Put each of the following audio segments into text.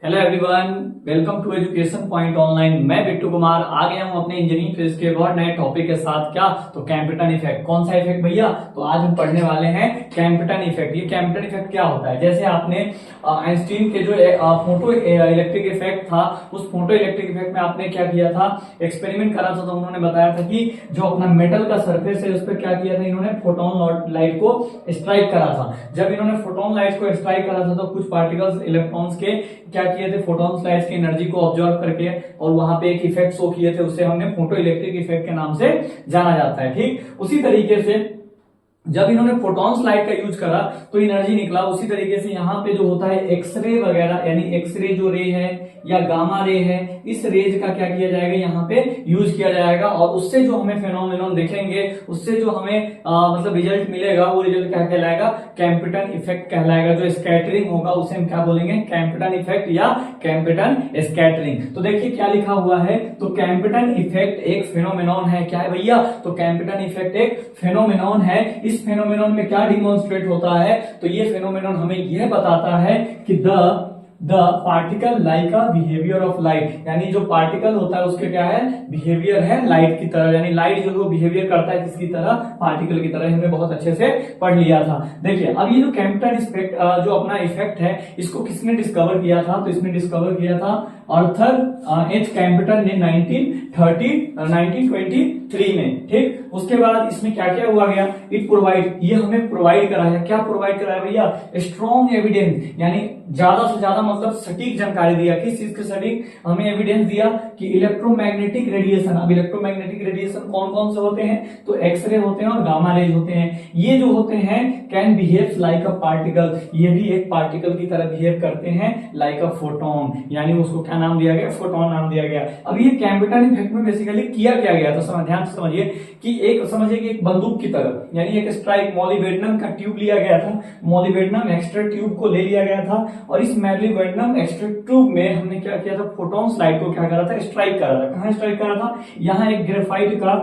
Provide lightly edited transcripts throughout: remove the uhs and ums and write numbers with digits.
Hello everyone, welcome to education point online. मैं बिट्टू कुमार आ गया हूं अपने इंजीनियरिंग फेज के एक और नए टॉपिक के साथ। क्या तो कैम्पटन इफेक्ट। कौन सा इफेक्ट भैया? तो आज हम पढ़ने वाले हैं कैम्पटन इफेक्ट। ये कैम्पटन इफेक्ट क्या होता है? जैसे आपने आइंस्टीन के जो फोटो इलेक्ट्रिक इफेक्ट था, उस फोटो इलेक्ट्रिक इफेक्ट में आपने क्या किया था, एक्सपेरिमेंट करा था। तो उन्होंने बताया था कि जो अपना मेटल का सरफेस है उस पर क्या किया था, इन्होंने फोटोन लाइट को स्ट्राइक करा था। जब इन्होंने फोटोन लाइट को स्ट्राइक करा था तो कुछ पार्टिकल्स इलेक्ट्रॉन्स के क्या किए थे, फोटॉन्स लाइट्स की एनर्जी को ऑब्जर्व करके और वहां पे एक इफेक्ट शो किए थे, उसे हमने फोटो इलेक्ट्रिक इफेक्ट के नाम से जाना जाता है। ठीक उसी तरीके से जब इन्होंने फोटॉन्स लाइट का यूज करा तो एनर्जी निकला। उसी तरीके से यहाँ पे जो होता है एक्सरे वगैरह, यानी एक्सरे जो रे है या गामा रे है, इस रेज का क्या किया जाएगा, यहाँ पे यूज किया जाएगा। और उससे जो हमें फेनोमेनॉन देखेंगे, उससे जो हमें मतलब रिजल्ट मिलेगा, वो रिजल्ट क्या कहलाएगा, कैम्पटन इफेक्ट कहलाएगा। जो स्कैटरिंग होगा उसे हम क्या बोलेंगे, कैम्पटन इफेक्ट या कैम्पटन स्कैटरिंग। तो देखिए क्या लिखा हुआ है, तो कैम्पटन इफेक्ट एक फेनोमेनॉन है। क्या है भैया? तो कैम्पटन इफेक्ट एक फेनोमेनॉन है। इस फेनोमेनॉन में क्या डिमॉन्स्ट्रेट होता है, तो ये फेनोमेनॉन हमें यह बताता है कि the particle like a behaviour of light, यानी जो पार्टिकल होता है उसके क्या है, बिहेवियर है लाइट की तरह। यानी लाइट जो है वो बिहेवियर करता है किसकी तरह, पार्टिकल की तरह। हमने बहुत अच्छे से पढ़ लिया था। देखिए अब ये जो कैम्पटन इफेक्ट जो अपना इफेक्ट है, इसको किसने डिस्कवर किया था, तो इसने डिस्कवर किया था आर्थर एच कैम्पटन ने 1923 में। ठीक, उसके बाद इसमें क्या क्या हुआ गया, इट प्रोवाइड, ये हमें प्रोवाइड कराया। क्या प्रोवाइड कराया भैया? स्ट्रॉन्ग एविडेंस, यानी ज्यादा से ज्यादा मतलब सटीक जानकारी दिया। किस चीज के सटीक? हमें एविडेंस दिया कि इलेक्ट्रोमैग्नेटिक रेडिएशन। अब इलेक्ट्रोमैग्नेटिक रेडिएशन कौन कौन से होते हैं, तो एक्सरे होते हैं और गामा रेज होते हैं। ये जो होते हैं can behave like a particle, ये भी एक पार्टिकल की तरह बिहेव करते हैं, लाइक अ फोटोन, यानी उसको क्या नाम दिया गया, फोटोन नाम दिया गया। अब ये कैम्पटन इफेक्ट में बेसिकली किया क्या गया, तो ध्यान से समझिए कि एक समझिए कि एक बंदूक की तरह, यानी एक स्ट्राइक मॉलिबेडनम का ट्यूब लिया गया था, मॉलिबेडनम एक्स्ट्रा ट्यूब को ले लिया गया था, और इस मॉलिबेडनम एक्स्ट्रा ट्यूब में हमने क्या किया था, फोटोन्स लाइट को क्या करा था, स्ट्राइक करा था। कहां स्ट्राइक करा था? यहाँ एक ग्रेफाइट का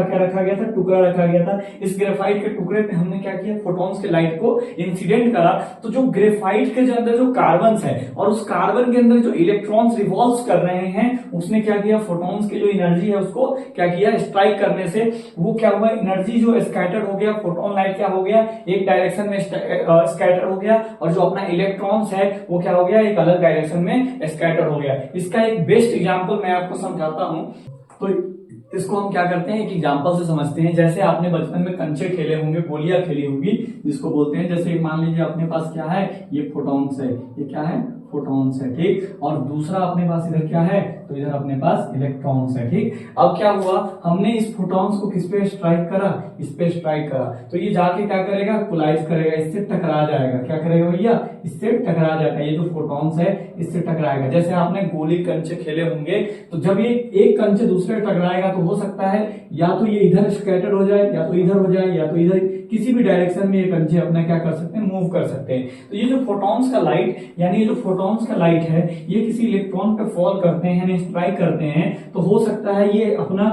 क्या रखा गया था, टुकड़ा रखा गया था। इस ग्रेफाइट के टुकड़े पे हमने क्या किया, फोटॉन्स के लाइट को इंसिडेंट करा। तो जो ग्रेफाइट के अंदर जो कार्बन है और उस कार्बन के अंदर जो इलेक्ट्रॉन्स रिवॉल्व कर रहे हैं, उसने क्या किया, फोटॉन्स की जो एनर्जी है उसको क्या किया, स्ट्राइक करने से वो क्या हुआ, एनर्जी जो स्कैटर हो गया, फोटोन लाइट क्या हो गया, एक डायरेक्शन में स्कैटर हो गया, और जो अपना इलेक्ट्रॉन्स है वो क्या हो गया, एक अलग डायरेक्शन में स्कैटर हो गया। इसका एक बेस्ट एग्जांपल मैं आपको समझाता हूं। तो इसको हम क्या करते हैं, एक एग्जांपल से समझते हैं। जैसे आपने बचपन में कंचे खेले होंगे, गोलियां खेली होगी, जिसको बोलते हैं, जैसे मान लीजिए अपने पास क्या है, ये फोटॉन्स है, ये क्या है, फोटॉन्स है। ठीक, और दूसरा अपने पास इधर क्या है, तो इधर अपने पास इलेक्ट्रॉन्स है। ठीक, अब क्या हुआ, हमने इस फोटॉन्स को किस पे स्ट्राइक करा, इस पे स्ट्राइक करा, तो ये जाके क्या करेगा, कोलाइड करेगा, इससे टकरा जाएगा। क्या करेगा भैया, इससे टकरा जाएगा। ये जो फोटॉन्स है इससे टकराएगा। जैसे आपने गोली कंचे खेले होंगे, तो जब ये एक कंचे दूसरे टकराएगा तो हो सकता है या तो ये इधर स्कैटर हो जाए, या तो इधर हो जाए, या तो इधर, किसी भी डायरेक्शन में ये कंचे अपना क्या कर सकते हैं, मूव कर सकते हैं। तो ये जो फोटॉन्स का लाइट, यानी ये जो फोटॉन्स का लाइट है, ये किसी इलेक्ट्रॉन पे फॉल करते हैं, यानी स्ट्राइक करते हैं, तो हो सकता है ये अपना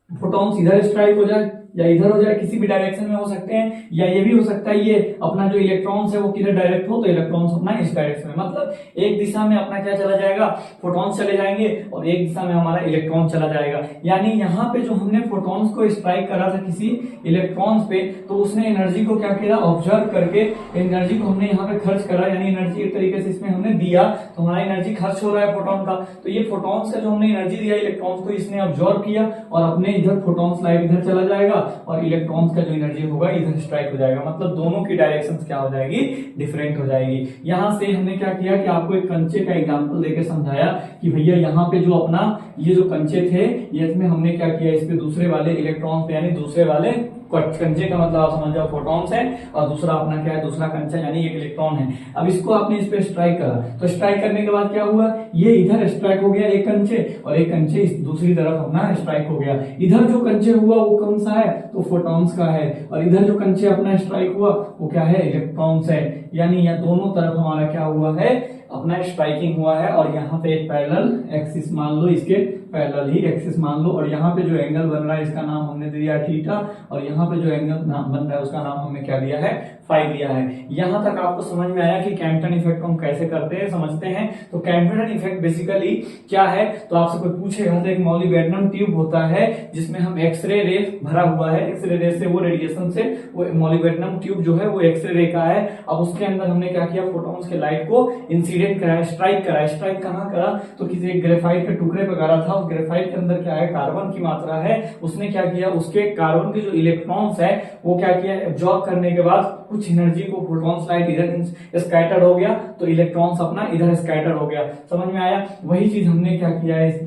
फोटॉन्स इधर स्ट्राइक हो जाए या इधर हो जाए, किसी भी डायरेक्शन में हो सकते हैं, या ये भी हो सकता है ये अपना जो इलेक्ट्रॉन्स है वो किधर डायरेक्ट हो, तो इलेक्ट्रॉन्स अपना इस डायरेक्शन में, मतलब एक दिशा में अपना क्या चला जाएगा, फोटॉन्स चले जाएंगे, और एक दिशा में हमारा इलेक्ट्रॉन चला जाएगा। यानी यहाँ पे जो हमने फोटॉन्स को स्ट्राइक करा था किसी इलेक्ट्रॉन्स पे, तो उसने एनर्जी को क्या किया, ऑब्जर्व करके एनर्जी को हमने यहाँ पे खर्च करा, यानी एनर्जी एक तरीके से इसमें हमने दिया, तो हमारा एनर्जी खर्च हो रहा है फोटॉन का। तो ये फोटॉन्स का जो हमने एनर्जी दिया इलेक्ट्रॉन्स को, इसने ऑब्जर्व किया, और अपने इधर फोटॉन्स लाइट इधर चला जाएगा, और इलेक्ट्रॉन्स का जो एनर्जी होगा इधर स्ट्राइक हो जाएगा। मतलब दोनों की डायरेक्शन क्या हो जाएगी, डिफरेंट हो जाएगी। यहां से हमने क्या किया कि आपको एक कंचे का एग्जांपल देकर समझाया कि भैया यहाँ पे जो अपना ये जो कंचे थे, ये इसमें हमने क्या किया, इस पे दूसरे वाले इलेक्ट्रॉन्स पे, यानी दूसरे वाले कंचे का मतलब आप समझ जाओ फोटॉन्स है, और दूसरा अपना क्या है, दूसरा कंचा यानी एक इलेक्ट्रॉन है। अब इसको आपने इस पे स्ट्राइक करा, तो स्ट्राइक करने के बाद क्या हुआ, ये इधर स्ट्राइक हो गया एक कंचे, और एक कंचे इस दूसरी तरफ अपना स्ट्राइक हो गया। इधर जो कंचे हुआ वो कौन सा है, तो फोटॉन्स का है, और इधर जो कंचे अपना स्ट्राइक हुआ वो क्या है, इलेक्ट्रॉन्स है। यानी यह दोनों तरफ हमारा क्या हुआ है, अपना स्ट्राइकिंग हुआ है। और यहाँ पे एक पैरेलल एक्सिस मान लो इसके पैरेलल ही एक्सिस मान लो, और यहाँ पे जो एंगल बन रहा है इसका नाम हमने दिया थीटा, और यहाँ पे जो एंगल नाम बन रहा है उसका नाम हमने क्या दिया है, फाई दिया है। यहां तक आपको समझ में आया कि कैंपटन इफेक्ट को हम कैसे करते हैं, समझते हैं। तो कैंपटन इफेक्ट बेसिकली क्या है, तो आपसे कोई पूछेगा तो एक मॉलिबेडनम ट्यूब होता है जिसमें हम एक्सरे रे भरा हुआ है, एक्सरे रे से वो रेडिएशन से वो मॉलिबेडनम ट्यूब जो है वो एक्सरे रे का है। अब उसके अंदर हमने क्या किया, फोटॉन्स के लाइट को इंसिडेंट कराया, स्ट्राइक कराया। स्ट्राइक कहाँ करा, तो किसी एक ग्रेफाइट के टुकड़े पर करा था। उस ग्रेफाइट के अंदर क्या है, कार्बन की मात्रा है। उसने क्या किया, उसके कार्बन के जो इलेक्ट्रॉन्स है वो क्या किया, एब्जॉर्ब करने के बाद कुछ एनर्जी को फोटॉन्स लाइट इधर स्कैटर्ड हो गया, तो इलेक्ट्रॉन्स अपना इधर स्कैटर हो गया। समझ में आया, वही चीज हमने क्या किया है इस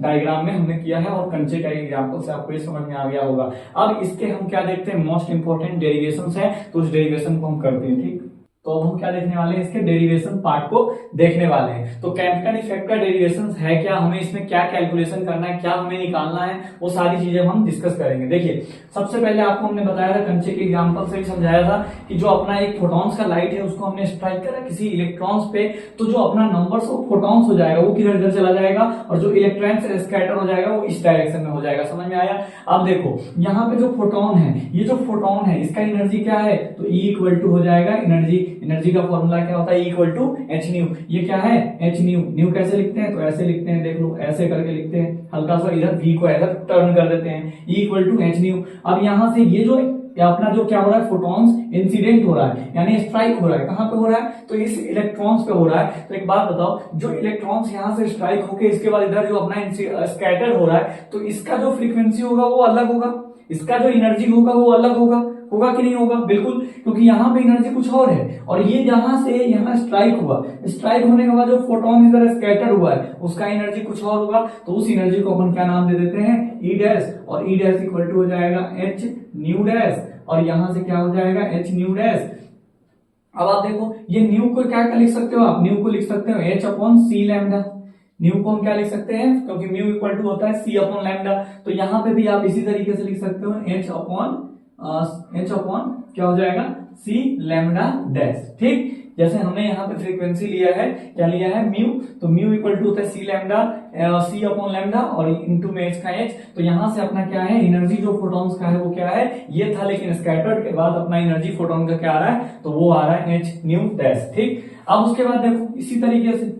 डायग्राम में हमने किया है, और कंचे का एग्जांपल से आपको ये समझ में आ गया होगा। अब इसके हम क्या देखते हैं, मोस्ट इंपोर्टेंट डेरिवेशंस है, तो उस डेरिवेशन को हम करते हैं। ठीक, तो अब हम क्या देखने वाले हैं, इसके डेरिवेशन पार्ट को देखने वाले हैं। तो कैंपटन इफेक्ट का डेरिवेशन है क्या, हमें इसमें क्या कैलकुलेशन करना है, क्या हमें निकालना है, वो सारी चीजें हम डिस्कस करेंगे। देखिए, सबसे पहले आपको हमने बताया था, कंचे के एग्जांपल से भी समझाया था कि जो अपना एक फोटॉन्स का लाइट है उसको हमने स्ट्राइक करा किसी इलेक्ट्रॉन्स पे, तो जो अपना नंबर्स ऑफ फोटॉन्स हो जाएगा वो किधर इधर चला जाएगा, और जो इलेक्ट्रॉन से स्कैटर हो जाएगा वो इस डायरेक्शन में हो जाएगा। समझ में आया। अब देखो यहाँ पे जो फोटोन है, ये जो फोटोन है इसका एनर्जी क्या है, तो E इक्वल टू हो जाएगा एनर्जी का फॉर्मूला क्या होता है, E equal to H nu. ये क्या है, एच न्यू। न्यू कैसे लिखते हैं, तो ऐसे लिखते हैं, देख लो ऐसे करके लिखते हैं, हल्का सा इधर V को इधर टर्न कर देते हैं, E equal to H nu. अब यहां से ये जो अपना जो क्या हो रहा है, फोटॉन्स इंसिडेंट हो रहा है, यानी स्ट्राइक हो रहा है। कहां पे हो रहा है, तो इस इलेक्ट्रॉन्स पे हो रहा है। तो एक बात बताओ, जो इलेक्ट्रॉन्स यहां से स्ट्राइक होके इसके बाद इधर जो अपना स्कैटर हो रहा है, तो इसका जो फ्रीक्वेंसी होगा वो अलग होगा, इसका जो एनर्जी होगा वो अलग होगा कि नहीं होगा, बिल्कुल, क्योंकि यहाँ पे एनर्जी कुछ और है, और ये जहां से यहाँ स्ट्राइक हुआ, स्ट्राइक होने के बाद जो फोटोन इधर स्कैटर हुआ है उसका एनर्जी कुछ और होगा, तो उस एनर्जी को अपन क्या नाम दे देते हैं, E डैश, और E डैश इक्वल टू हो जाएगा H न्यू डैश, और यहां से क्या हो जाएगा, H न्यू डैश। अब आप देखो ये न्यू को क्या लिख सकते हो आप, न्यू को लिख सकते हो H अपॉन सी लैम्डा। न्यू को हम क्या लिख सकते हैं, क्योंकि म्यू इक्वल टू होता है C अपॉन लैम्डा, तो यहाँ पे भी आप इसी तरीके से लिख सकते हो H अपॉन क्या हो जाएगा, C लैम्डा डैश। ठीक, जैसे हमने यहाँ पे फ्रीक्वेंसी लिया है, क्या लिया है, म्यू, तो म्यू इक्वल टू होता है C lambda, C upon lambda, और इनटू में H का H। तो यहाँ से अपना क्या है, एनर्जी जो फोटॉन्स का है वो क्या है, ये था, लेकिन स्कैटर्ड के बाद अपना एनर्जी फोटोन का क्या आ रहा है, तो वो आ रहा है H न्यू डैश। ठीक, अब उसके बाद देखो इसी तरीके से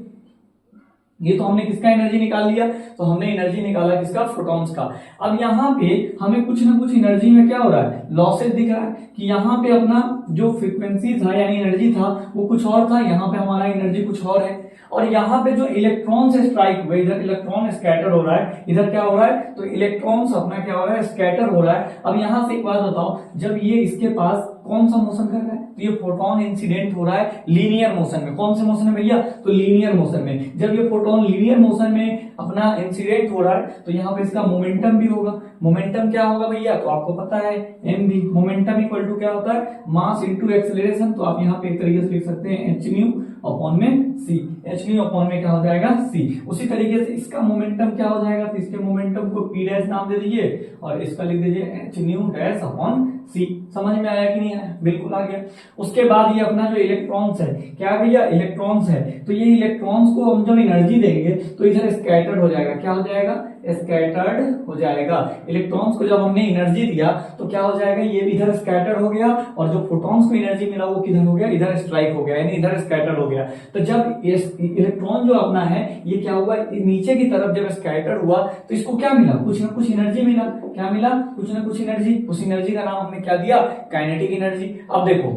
ये तो हमने किसका एनर्जी निकाल लिया, तो हमने एनर्जी निकाला किसका, फोटॉन्स का। अब यहाँ पे हमें कुछ ना कुछ एनर्जी में क्या हो रहा है, लॉसेस दिख रहा है, कि यहाँ पे अपना जो फ्रीक्वेंसी था यानी एनर्जी था वो कुछ और था, यहाँ पे हमारा एनर्जी कुछ और है, और यहाँ पे जो इलेक्ट्रॉन से स्ट्राइक हुए, इधर इलेक्ट्रॉन स्कैटर हो रहा है, इधर क्या हो रहा है, तो इलेक्ट्रॉन्स अपना क्या हो रहा है, स्कैटर हो रहा है। अब यहाँ से एक बात बताओ, जब ये इसके पास कौन सा मोशन कर रहा है, तो ये फोटोन इंसिडेंट हो रहा है लीनियर मोशन में। कौन से मोशन में भैया, तो लीनियर मोशन में। जब ये फोटोन लीनियर मोशन में अपना इंसिडेंट हो रहा है, तो यहाँ पे इसका मोमेंटम भी होगा। मोमेंटम क्या होगा भैया, तो आपको पता है m भी। मोमेंटम इक्वल टू क्या होता है, मास इनटू एक्सेलरेशन। तो आप यहाँ पे एक तरीके से लिख सकते हैं h न्यू अपॉन में c, h न्यू अपॉन में क्या हो जाएगा, c। उसी तरीके से इसका मोमेंटम क्या हो जाएगा, तो इसके मोमेंटम को p डैश नाम दे दीजिए, और इसका लिख दीजिए h nu dash upon c। समझ में आया कि नहीं आया, बिल्कुल आ गया। उसके बाद ये अपना जो इलेक्ट्रॉन्स है, क्या भैया, इलेक्ट्रॉन्स है, तो ये इलेक्ट्रॉन्स को हम जब एनर्जी देंगे तो इधर स्कैटर्ड हो जाएगा। क्या हो जाएगा, स्कैटर्ड हो जाएगा। इलेक्ट्रॉन्स को जब हमने एनर्जी दिया तो क्या हो जाएगा, ये इधर स्कैटर्ड हो गया, और जो फोटॉन्स को एनर्जी मिला वो किधर हो गया, इधर स्ट्राइक हो गया, यानी इधर स्कैटर्ड हो गया। तो जब इलेक्ट्रॉन जो अपना है ये क्या हुआ, नीचे की तरफ जब स्कैटर्ड हुआ तो इसको क्या मिला, कुछ ना कुछ एनर्जी मिला। क्या मिला, कुछ ना कुछ एनर्जी। उस एनर्जी का नाम हमने क्या दिया, काइनेटिक एनर्जी। अब देखो,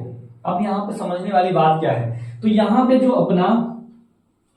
अब यहाँ पे समझने वाली बात क्या है, तो यहाँ पे जो अपना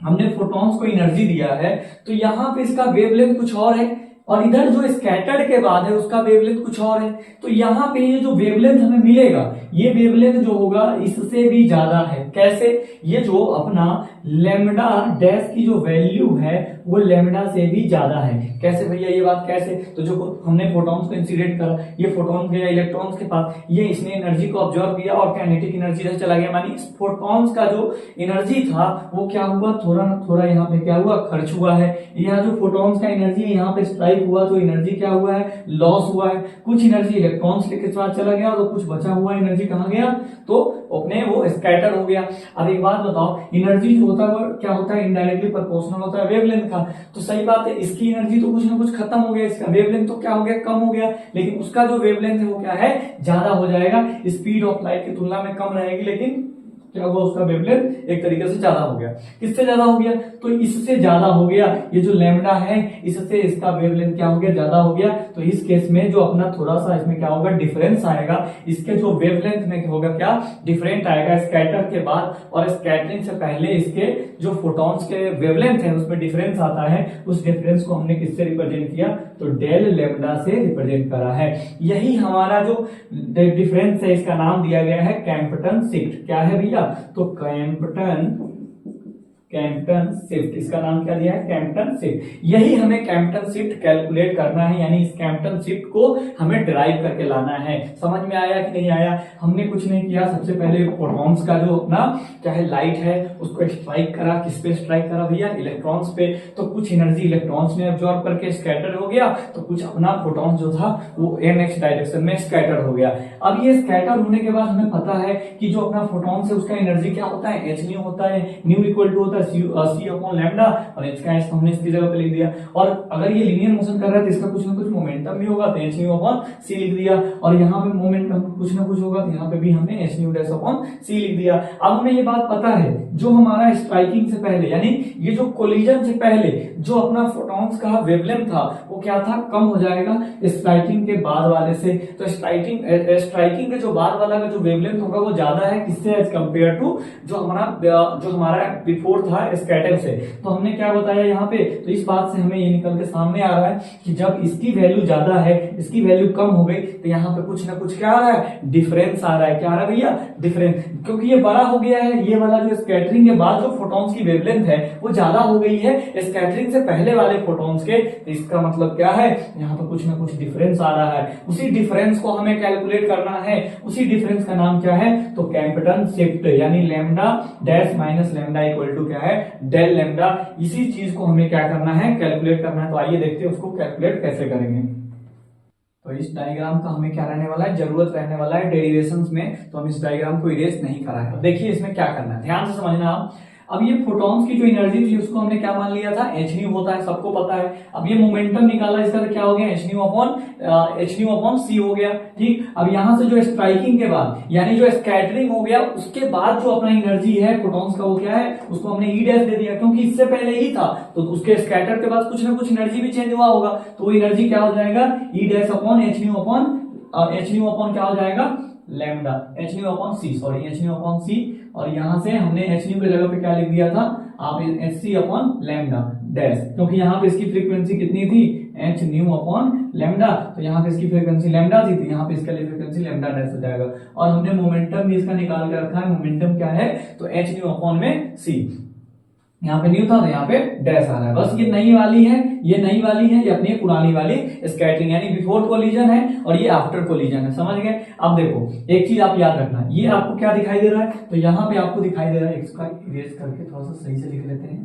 हमने फोटॉन्स को एनर्जी दिया है, तो यहाँ पे इसका वेवलेंथ कुछ और है, और इधर जो स्कैटर्ड के बाद है उसका वेवलेंथ कुछ और है। तो यहाँ पे ये जो वेवलेंथ हमें मिलेगा, ये वेवलेंथ जो होगा इससे भी ज्यादा है। कैसे, ये जो अपना लैम्डा डैश की जो वैल्यू है वो लैम्डा से भी ज्यादा है। कैसे भैया, ये बात कैसे, तो जो हमने फोटॉन्स को इंसिडेंट करा, ये फोटॉन गया इलेक्ट्रॉन्स के पास, ये इसने एनर्जी को ऑब्जर्व किया और काइनेटिक एनर्जी से चला गया। मानी इस फोटॉन्स का जो एनर्जी था वो क्या हुआ, थोड़ा ना थोड़ा यहाँ पे क्या हुआ, खर्च हुआ है। यहाँ जो फोटॉन्स का एनर्जी है यहाँ पे स्ट्राइक हुआ तो एनर्जी क्या हुआ है, लॉस हुआ है। कुछ एनर्जी इलेक्ट्रॉन्स लेके साथ चला गया, तो कुछ बचा हुआ एनर्जी कहाँ गया, तो अपने वो स्कैटर हो गया। अब एक बात बताओ, एनर्जी जो होता है वो क्या होता है, इनडायरेक्टली प्रोपोर्शनल होता है वेवलेंथ था, तो सही बात है इसकी एनर्जी तो कुछ ना कुछ खत्म हो गया, इसका वेवलेंथ तो क्या हो गया, कम हो गया, लेकिन उसका जो वेवलेंथ है वो क्या है, ज्यादा हो जाएगा, स्पीड ऑफ लाइट की तुलना में कम रहेगी, लेकिन क्या हुआ, उसका वेवलेंथ एक तरीके से ज्यादा हो गया। किससे ज्यादा हो गया, तो इससे ज्यादा हो गया, ये जो लैम्डा है इससे इसका वेवलेंथ क्या हो गया, ज्यादा हो गया। तो इस केस में जो अपना थोड़ा सा इसमें क्या होगा, डिफरेंस आएगा, इसके जो वेवलेंथ में होगा क्या, डिफरेंट आएगा स्कैटर के बाद, और स्कैटरिंग से पहले इसके जो फोटॉन्स के वेवलेंथ है उसमें डिफरेंस आता है, उस डिफरेंस को हमने किससे रिप्रेजेंट किया, तो डेल लैम्डा से रिप्रेजेंट करा है। यही हमारा जो डिफरेंस है इसका नाम दिया गया है कैम्पटन शिफ्ट। क्या है भैया, तो कैम्पटन शिफ्ट, इसका नाम क्या दिया है, कैम्पटन शिफ्ट। यही हमें कैम्पटन शिफ्ट कैलकुलेट करना है, यानी इस कैम्पटन शिफ्ट को हमें डिराइव करके लाना है। समझ में आया कि नहीं आया, हमने कुछ नहीं किया, सबसे पहले फोटॉन्स का जो अपना क्या है लाइट है उसको स्ट्राइक करा, किस पे स्ट्राइक करा भैया, इलेक्ट्रॉन्स पे, तो कुछ एनर्जी इलेक्ट्रॉन्स ने एब्जॉर्ब करके स्कैटर हो गया, तो कुछ अपना फोटॉन जो था वो nx डायरेक्शन में स्कैटर हो गया। अब ये स्कैटर होने के बाद हमें पता है कि जो अपना फोटॉन है उसका एनर्जी क्या होता है, h न्यू होता है, न्यू इक्वल टू होता है c अपॉन लैम्डा, और h का h हमने इसकी जगह पे लिख दिया, और अगर ये लीनियर मोशन कर रहा है तो इसका कुछ ना कुछ मोमेंटम भी होगा, तो h न्यू अपॉन c लिख दिया, और यहाँ पे मोमेंटम कुछ ना कुछ होगा, तो यहाँ पे भी हमने h nu dash upon c लिख दिया। अब हमें ये बात पता है जो हमारा स्ट्राइकिंग से पहले, यानी ये जो कोलिजन से पहले जो अपना फोटॉन्स का वेवलेंथ था वो क्या था, कम हो जाएगा स्ट्राइकिंग के बाद वाले से। तो स्ट्राइकिंग के जो बाद वाला का जो वेवलेंथ होगा वो ज्यादा है, किससे, एज कंपेयर टू जो हमारा बिफोर था स्कैटर से। तो हमने क्या बताया यहाँ पे, तो इस बात से हमें ये निकल के सामने आ रहा है कि जब इसकी वैल्यू ज्यादा है, इसकी वैल्यू कम हो गई, तो यहाँ पे कुछ ना कुछ क्या आ रहा है, डिफरेंस आ रहा है। क्या आ रहा है भैया, डिफरेंस, क्योंकि ये बड़ा हो गया है, ये वाला जो स्कैटरिंग के बाद जो फोटॉन्स की वेवलेंथ है वो ज्यादा हो गई है स्कैटरिंग से पहले वाले फोटॉन्स के, तो इसका मतलब क्या है, यहाँ पे कुछ ना कुछ डिफरेंस आ रहा है। उसी डिफरेंस को हमें कैलकुलेट करना है, उसी डिफरेंस का नाम क्या है, तो कैम्पटन शिफ्ट, यानी lambda dash minus lambda equal to क्या है, डेल लैम्डा। इसी चीज को हमें क्या करना है, कैलकुलेट करना है। तो आइए देखते हैं उसको कैलकुलेट कैसे करेंगे। तो इस डायग्राम का हमें क्या रहने वाला है, जरूरत रहने वाला है डेरिवेशंस में, तो हम इस डायग्राम को इरेज नहीं करा है। देखिए इसमें क्या करना है, ध्यान से समझना आप। अब ये फोटॉन्स की जो एनर्जी थी उसको हमने क्या मान लिया था, h न्यू होता है, सबको पता है। अब ये मोमेंटम निकाला, इसका तो क्या हो गया, h न्यू अपॉन c हो गया, ठीक। अब यहां से जो स्ट्राइकिंग के बाद, यानी जो स्कैटरिंग हो गया उसके बाद जो अपना एनर्जी है फोटॉन्स का वो क्या है, उसको हमने ई डैश दे दिया, क्योंकि इससे पहले ही था, तो उसके स्कैटर के बाद कुछ ना कुछ एनर्जी भी चेंज हुआ होगा, तो वो एनर्जी क्या हो जाएगा, ई dash upon h new upon क्या हो जाएगा, lambda, h new upon c, और यहां से हमने h न्यू की जगह पे क्या लिख दिया था, आप hc अपॉन लैम्डा डैश, क्योंकि यहाँ पे इसकी फ्रीक्वेंसी कितनी थी, h न्यू अपॉन लैम्डा, तो यहाँ पे इसकी फ्रीक्वेंसी लैम्डा थी, तो यहाँ पे इसका फ्रीक्वेंसी लैम्डा डैश हो जाएगा। और हमने मोमेंटम भी इसका निकाल के रखा है, मोमेंटम क्या है, तो h न्यू अपॉन में c, यहाँ पे न्यू था तो यहाँ पे डैश आ रहा है। बस ये नई वाली है, ये नई वाली है, ये अपनी पुरानी वाली स्कैटरिंग, यानी बिफोर कोलिजन है और ये आफ्टर कोलिजन है, समझ गए। अब देखो एक चीज आप याद रखना, ये आपको क्या दिखाई दे रहा है, तो यहाँ पे आपको दिखाई दे रहा है, इसका इरेज करके थोड़ा सा सही से लिख लेते हैं।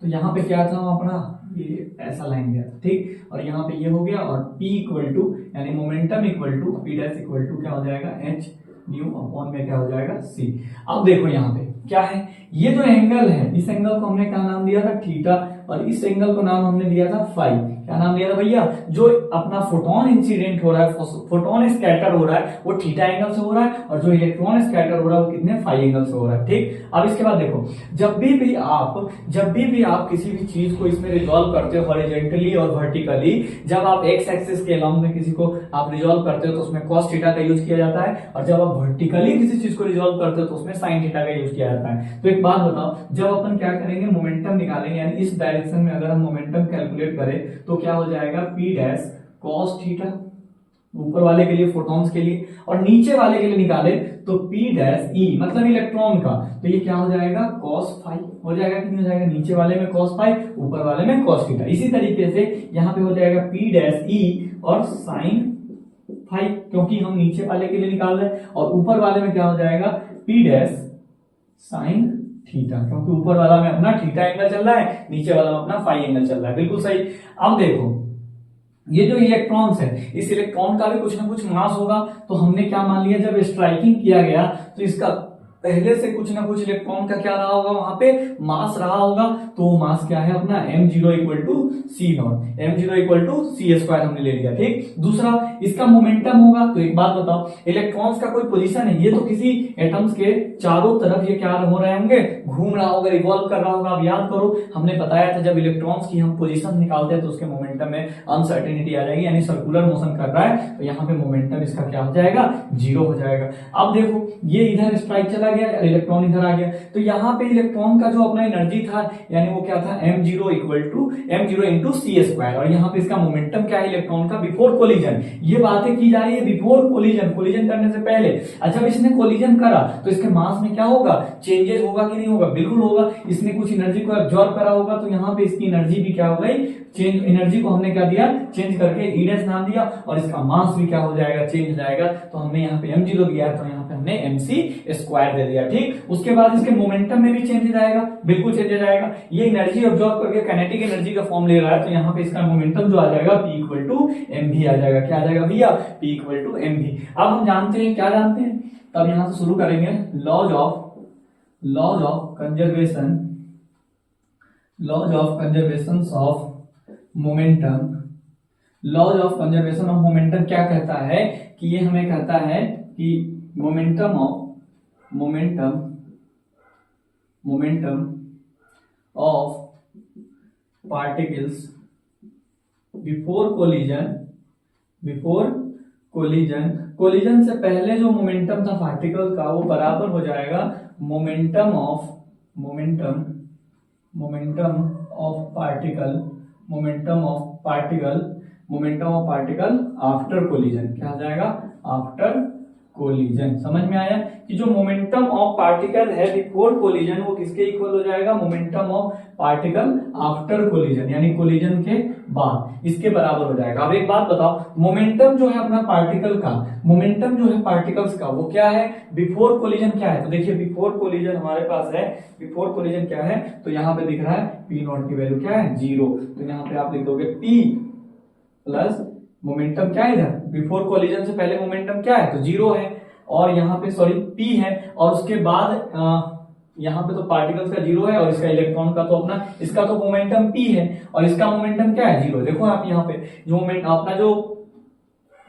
तो यहाँ पे क्या था अपना, ये ऐसा लाइन गया था, ठीक, और यहाँ पे ये हो गया, और P इक्वल टू यानी momentum equal to P dash equal to क्या हो जाएगा, h न्यू अपॉन में क्या हो जाएगा, c। अब देखो यहाँ पे क्या है, ये जो एंगल है, इस एंगल को हमने क्या नाम दिया था, थीटा, और इस एंगल को नाम हमने दिया था फाई। क्या नाम दिया था भैया, जो अपना फोटोन इंसिडेंट हो रहा है, फोटोन स्कैटर हो रहा है वो थीटा एंगल से हो रहा है, और जो इलेक्ट्रॉन स्कैटर हो रहा है वो कितने, फाई एंगल से हो रहा है, ठीक। अब इसके बाद देखो, जब भी आप किसी भी चीज को इसमें रिजॉल्व करते हो हॉरिजॉन्टली और वर्टिकली, जब आप एक्स एक्सिस के अलाउंग में किसी को आप रिजॉल्व करते हो तो उसमें कॉस थीटा का यूज किया जाता है, और जब आप वर्टिकली किसी चीज को रिजॉल्व करते हो तो उसमें साइन थीटा का यूज किया जाता है। तो एक बात बताओ, जब अपन क्या करेंगे, मोमेंटम निकालेंगे, यानी इस डायरेक्शन में अगर हम मोमेंटम कैलकुलेट करें तो क्या हो जाएगा, P डैश कॉस थीटा, ऊपर वाले के लिए फोटॉन्स के लिए, और नीचे वाले के लिए निकाले तो P डैश E मतलब इलेक्ट्रॉन का, तो ये क्या हो जाएगा, कॉस फाई हो जाएगा, कितनी हो जाएगा, नीचे वाले में कॉस फाई, ऊपर वाले में कॉस थीटा। इसी तरीके से यहाँ पे हो जाएगा P डैश E और साइन फाई, क्योंकि हम नीचे वाले के लिए निकाल रहे हैं, और ऊपर वाले में क्या हो जाएगा, P डैश साइन थीटा, क्योंकि ऊपर वाला में अपना थीटा एंगल चल रहा है, नीचे वाला में अपना फाई एंगल चल रहा है, बिल्कुल सही। अब देखो ये जो इलेक्ट्रॉन्स है, इस इलेक्ट्रॉन का भी कुछ ना कुछ मास होगा, तो हमने क्या मान लिया, जब स्ट्राइकिंग किया गया तो इसका पहले से कुछ ना कुछ इलेक्ट्रॉन का क्या रहा होगा, वहां पे मास रहा होगा। तो वो मास क्या है अपना m0 equal to C not, m0 equal to C square हमने ले लिया। ठीक, दूसरा इसका मोमेंटम होगा। तो एक बात बताओ, इलेक्ट्रॉन्स का कोई पोजीशन है, ये तो किसी एटम्स के चारों तरफ ये क्या हो रहे होंगे, घूम रहा होगा, रिवॉल्व कर रहा होगा। अब याद करो, हमने बताया था जब इलेक्ट्रॉन्स की हम पोजीशन निकालते हैं तो उसके मोमेंटम में अनसर्टेनिटी आ जाएगी, यानी सर्कुलर मोशन कर रहा है तो यहाँ पे मोमेंटम इसका क्या हो जाएगा, 0 हो जाएगा। अब देखो ये इधर स्ट्राइक चला गया, इलेक्ट्रॉन इधर आ गया, तो यहाँ पे इलेक्ट्रॉन का जो अपना एनर्जी था, यानी वो क्या था, m0 equal to m0 into c square. और यहाँ पे इसका मोमेंटम क्या है इलेक्ट्रॉन का, बिफोर कोलिजन। ये बातें की जा रही है बिफोर कोलिजन, कोलिजन करने से पहले। अच्छा, इसने कोलिजन करा तो इसके मास में क्या होगा, चेंजेस होगा कि नहीं होगा, बिल्कुल होगा। इसने कुछ एनर्जी को एब्जॉर्ब करा होगा, तो यहाँ पे इसकी एनर्जी भी क्या हो गई, चेंज। एनर्जी को हमने क्या दिया, चेंज करके ई डैश नाम दिया, और इसका मास भी क्या हो जाएगा, चेंज हो जाएगा। तो हमने यहाँ पे m0 दिया है, तो यहाँ पे हमने mc स्क्वायर दे दिया। ठीक, उसके बाद इसके मोमेंटम में भी चेंज हो जाएगा, बिल्कुल चेंज हो जाएगा। ये एनर्जी ऑब्जॉर्ब करके काइनेटिक एनर्जी का फॉर्म ले रहा है, तो यहाँ पे इसका मोमेंटम जो आ जाएगा p इक्वल टू mv आ जाएगा। क्या आ जाएगा भैया, p इक्वल टू mv। अब हम जानते हैं, क्या जानते हैं, तब यहां से शुरू करेंगे, laws of conservation, laws of conservation of momentum. Laws of conservation of momentum क्या कहता है कि ये हमें कहता है कि momentum of particles before collision से पहले जो मोमेंटम था पार्टिकल का, वो बराबर हो जाएगा momentum of particle after collision. क्या हो जाएगा, आफ्टर कोलिजन। समझ में आया कि जो मोमेंटम ऑफ पार्टिकल है बिफोर कोलिजन, वो किसके इक्वल हो जाएगा, momentum of particle after collision, यानी कोलिजन के बाद इसके बराबर हो जाएगा। अब एक बात बताओ, मोमेंटम जो है अपना पार्टिकल का, मोमेंटम जो है पार्टिकल्स का, वो क्या है, बिफोर कोलिजन क्या है। तो देखिए बिफोर कोलिजन हमारे पास है, बिफोर कोलिजन क्या है, तो यहाँ पे दिख रहा है पी नॉट की वैल्यू क्या है, 0। तो यहाँ पे आप लिख दोगे p प्लस मोमेंटम क्या है इधर, बिफोर कोलिजन से पहले मोमेंटम क्या है, तो 0 है, और यहाँ पे सॉरी p है, और उसके बाद यहाँ पे तो पार्टिकल्स का 0 है, और इसका इलेक्ट्रॉन का तो अपना, इसका तो मोमेंटम p है, और इसका मोमेंटम क्या है, 0। देखो आप यहाँ पे जो मोमेंट अपना जो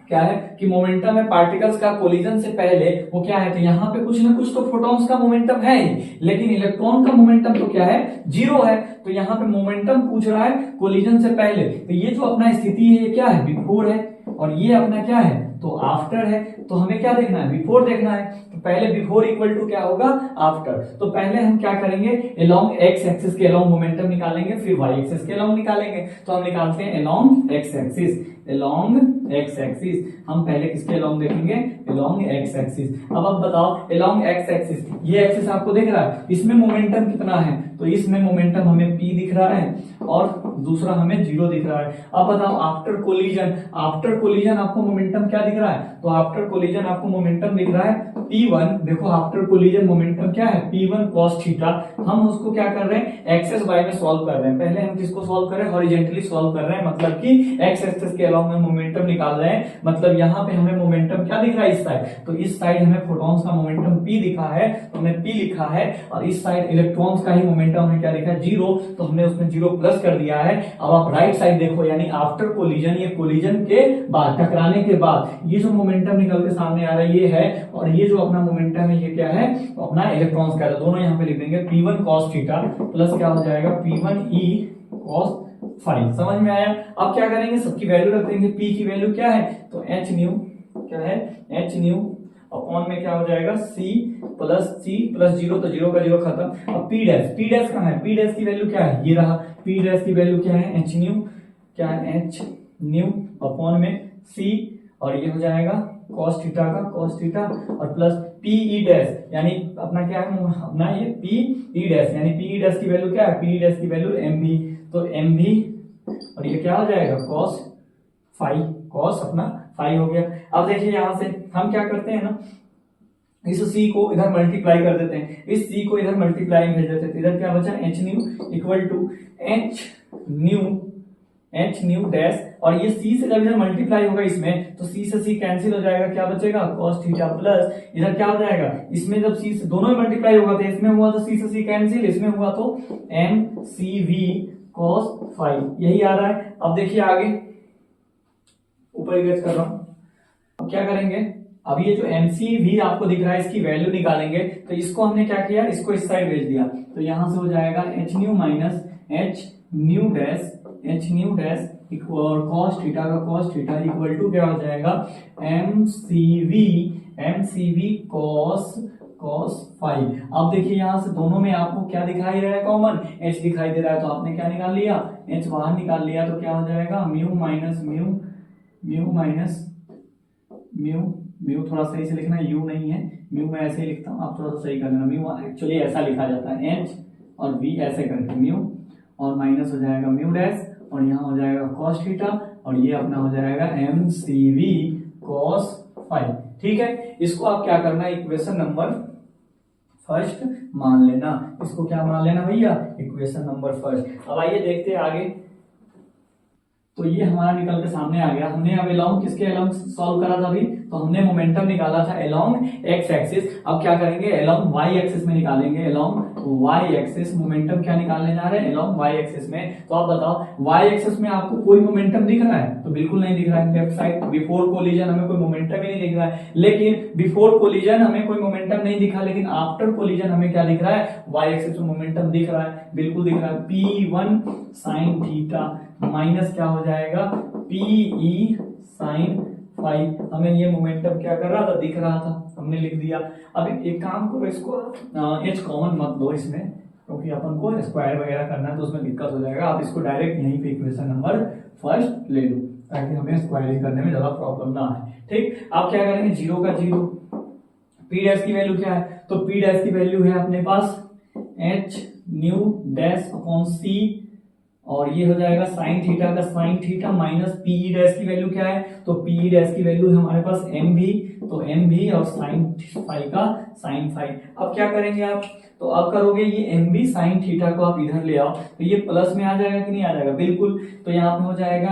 क्या है कि मोमेंटम है पार्टिकल्स का कोलिजन से पहले, वो क्या है, तो यहाँ पे कुछ ना कुछ तो प्रोटॉन्स का मोमेंटम है ही, लेकिन इलेक्ट्रॉन का मोमेंटम तो क्या है, 0 है। तो यहाँ पे मोमेंटम पूछ रहा है कोलिजन से पहले, तो ये जो अपना स्थिति है ये क्या है, बिफोर है, और ये अपना क्या है, तो आफ्टर है। तो हमें क्या देखना है, बिफोर देखना है, तो पहले बिफोर इक्वल टू क्या होगा, आफ्टर। तो पहले हम क्या करेंगे, अलोंग एक्स एक्सिस के अलोंग मोमेंटम निकालेंगे, फिर वाई एक्सिस के अलोंग निकालेंगे। तो हम निकालते हैं along x axis, along x axis. हम पहले किसके अलोंग देखेंगे, अलोंग एक्स एक्सिस। अब बताओ अलोंग एक्स एक्सिस, ये एक्सिस आपको दिख रहा है, इसमें मोमेंटम कितना है, तो इसमें मोमेंटम हमें p दिख रहा है, और दूसरा हमें 0 दिख रहा है। अब बताओ आफ्टर कोलिजन, आफ्टर कोलिजन आपको मोमेंटम क्या दिख रहा है, तो आफ्टर कोलिजन आपको मोमेंटम दिख रहा है p1। देखो आफ्टर कोलिजन मोमेंटम क्या है, p1 cos थीटा। हम उसको क्या कर रहे हैं, एक्सेस वाई में सॉल्व कर रहे हैं। पहले हम किसको सॉल्व कर रहे हैं, हॉरिजेंटली सॉल्व कर रहे हैं, मतलब कि एक्स एक्सेस के अलावा में मोमेंटम निकाल रहे हैं। मतलब यहाँ पे हमें मोमेंटम क्या दिख रहा है, इस साइड, तो इस साइड हमें प्रोटॉन्स का मोमेंटम p दिखा है, तो हमने p लिखा है, और इस साइड इलेक्ट्रॉन्स का ही मोमेंटम हमें क्या दिखा है, 0, तो हमने उसमें 0 प्लस कर दिया है। अब आप राइट साइड देखो, यानी आफ्टर कोलिजन, ये कोलिजन के बाद, टकराने के बाद ये जो मोमेंटम निकल के सामने आ रहा है ये है, और ये जो अपना मोमेंटम है ये क्या है, तो अपना इलेक्ट्रॉन्स का है। तो दोनों यहाँ पे लिख देंगे p1 cos थीटा प्लस क्या हो जाएगा p1 e cos फाई। समझ में आया। अब क्या करेंगे, सबकी वैल्यू रख देंगे, p की वैल्यू क्या है, तो h न्यू, क्या है, h न्यू अपॉन में क्या हो जाएगा, c प्लस 0, तो 0 का 0 खत्म। अब p डैश कहाँ है, p डैश की वैल्यू क्या है, ये रहा, p डैश की वैल्यू क्या है, h न्यू, क्या है, h न्यू अपॉन में c, और ये हो जाएगा cos थीटा का cos थीटा, और प्लस p e डैश, यानी अपना क्या है, अपना ये p e डैश, यानी p e डैश की वैल्यू क्या है, p e डैश की वैल्यू mv, तो mv, और ये क्या हो जाएगा cos फाई, cos अपना फाई हो गया। अब देखिए यहां से हम क्या करते हैं ना, इस c को इधर मल्टीप्लाई कर देते हैं, इस c को इधर मल्टीप्लाई भेज देते हैं, इधर क्या बचा, h nu equal to h nu h nu dash, और ये सी से जब इधर मल्टीप्लाई होगा इसमें तो सी से सी कैंसिल हो जाएगा, क्या बचेगा cos थीटा प्लस इधर क्या हो जाएगा, इसमें जब सी से दोनों में मल्टीप्लाई होगा तो इसमें हुआ तो सी से सी कैंसिल, इसमें हुआ तो m c v cos five, यही आ रहा है। अब देखिए आगे ऊपर गेज कर रहा हूं, अब क्या करेंगे, अब ये जो MCV आपको दिख रहा है इसकी वैल्यू निकालेंगे, तो इसको हमने क्या किया, इसको इस साइड भेज दिया, तो यहां से हो जाएगा H new minus H nu dash equal cos theta का cos थीटा इक्वल टू क्या हो जाएगा MCV cos फाइव। अब देखिए यहां से दोनों में आपको क्या दिखाई दे रहा है, कॉमन h दिखाई दे रहा है, तो आपने क्या निकाल लिया, h बाहर निकाल लिया, तो क्या हो जाएगा म्यू थोड़ा सही से लिखना, यू नहीं है, म्यू मैं ऐसे ही लिखता हूँ, आप थोड़ा सा सही कर लेना, म्यू एक्चुअली ऐसा लिखा जाता है, एच और वी ऐसे करके म्यू, और माइनस हो जाएगा म्यू डैश, और यहाँ हो जाएगा cos थीटा, और ये अपना हो जाएगा MCV cos फाइव। ठीक है, इसको आप क्या करना है, इक्वेशन नंबर फर्स्ट मान लेना, इसको क्या मान लेना भैया, इक्वेशन नंबर फर्स्ट। अब आइए देखते हैं आगे, तो ये हमारा निकल के सामने आ गया। हमने अब अलोंग किसके अलोंग सॉल्व करा था अभी, तो हमने मोमेंटम निकाला था अलोंग एक्स एक्सिस। अब क्या करेंगे, अलोंग वाई एक्सिस में निकालेंगे, अलोंग वाई एक्सिस मोमेंटम क्या निकालने जा रहे हैं, अलोंग वाई एक्सिस में। तो आप बताओ वाई एक्सिस में आपको कोई मोमेंटम दिख रहा है, तो बिल्कुल नहीं दिख रहा है, लेफ्ट साइड बिफोर कोलिजन हमें कोई मोमेंटम ही नहीं दिख रहा है, लेकिन बिफोर कोलिजन हमें कोई मोमेंटम नहीं दिखा, लेकिन आफ्टर कोलिजन हमें क्या दिख रहा है, वाई एक्सिस में मोमेंटम दिख रहा है, बिल्कुल दिख रहा है, P1 sin थीटा माइनस क्या हो जाएगा PE sin फाइव। हमें ये मोमेंटम क्या कर रहा था, दिख रहा था, हमने लिख दिया। अब एक काम करो, इसको h कॉमन मत दो इसमें, क्योंकि अपन को स्क्वायर वगैरह करना है तो उसमें दिक्कत हो जाएगा। आप इसको डायरेक्ट यहीं पे इक्वेशन नंबर फर्स्ट ले लो, ताकि हमें स्क्वायरिंग करने में ज्यादा प्रॉब्लम ना आए। ठीक, आप क्या करेंगे, जीरो का जीरो, P डैश की वैल्यू क्या है, तो P डैश की वैल्यू है अपने पास h nu dash upon c, और ये हो जाएगा साइन थीटा का sine theta minus PE dash की वैल्यू क्या है, तो पीई डैश की वैल्यू है हमारे पास एम भी, तो एम भी और साइन फाइव का साइन फाइव। अब क्या करेंगे आप, तो अब करोगे ये एम भी साइन थीटा को आप इधर ले आओ, तो ये प्लस में आ जाएगा कि नहीं आ जाएगा, बिल्कुल। तो यहाँ पे हो जाएगा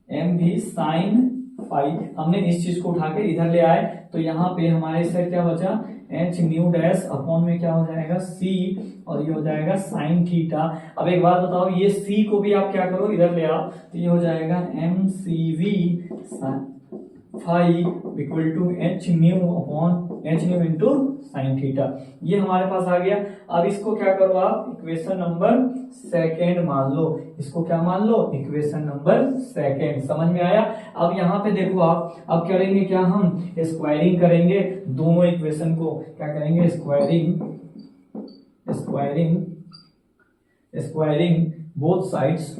एम भी साइन फाइव, हमने इस चीज को उठा के इधर ले आए, तो यहाँ पे हमारे साइड क्या बचा, एच न्यू डैश अपॉन में क्या हो जाएगा सी, और ये हो जाएगा साइन थीटा। अब एक बात बताओ, ये सी को भी आप क्या करो, इधर ले आओ, तो ये हो जाएगा m c v five equal to H nu upon h nu into sine theta, ये हमारे पास आ गया। अब इसको क्या करो आप, इक्वेशन नंबर सेकेंड मान लो, इसको क्या मान लो, इक्वेशन नंबर सेकेंड। समझ में आया। अब यहाँ पे देखो आप, अब करेंगे क्या, हम स्क्वायरिंग करेंगे दोनों इक्वेशन को, क्या करेंगे, स्क्वायरिंग बोथ साइड्स,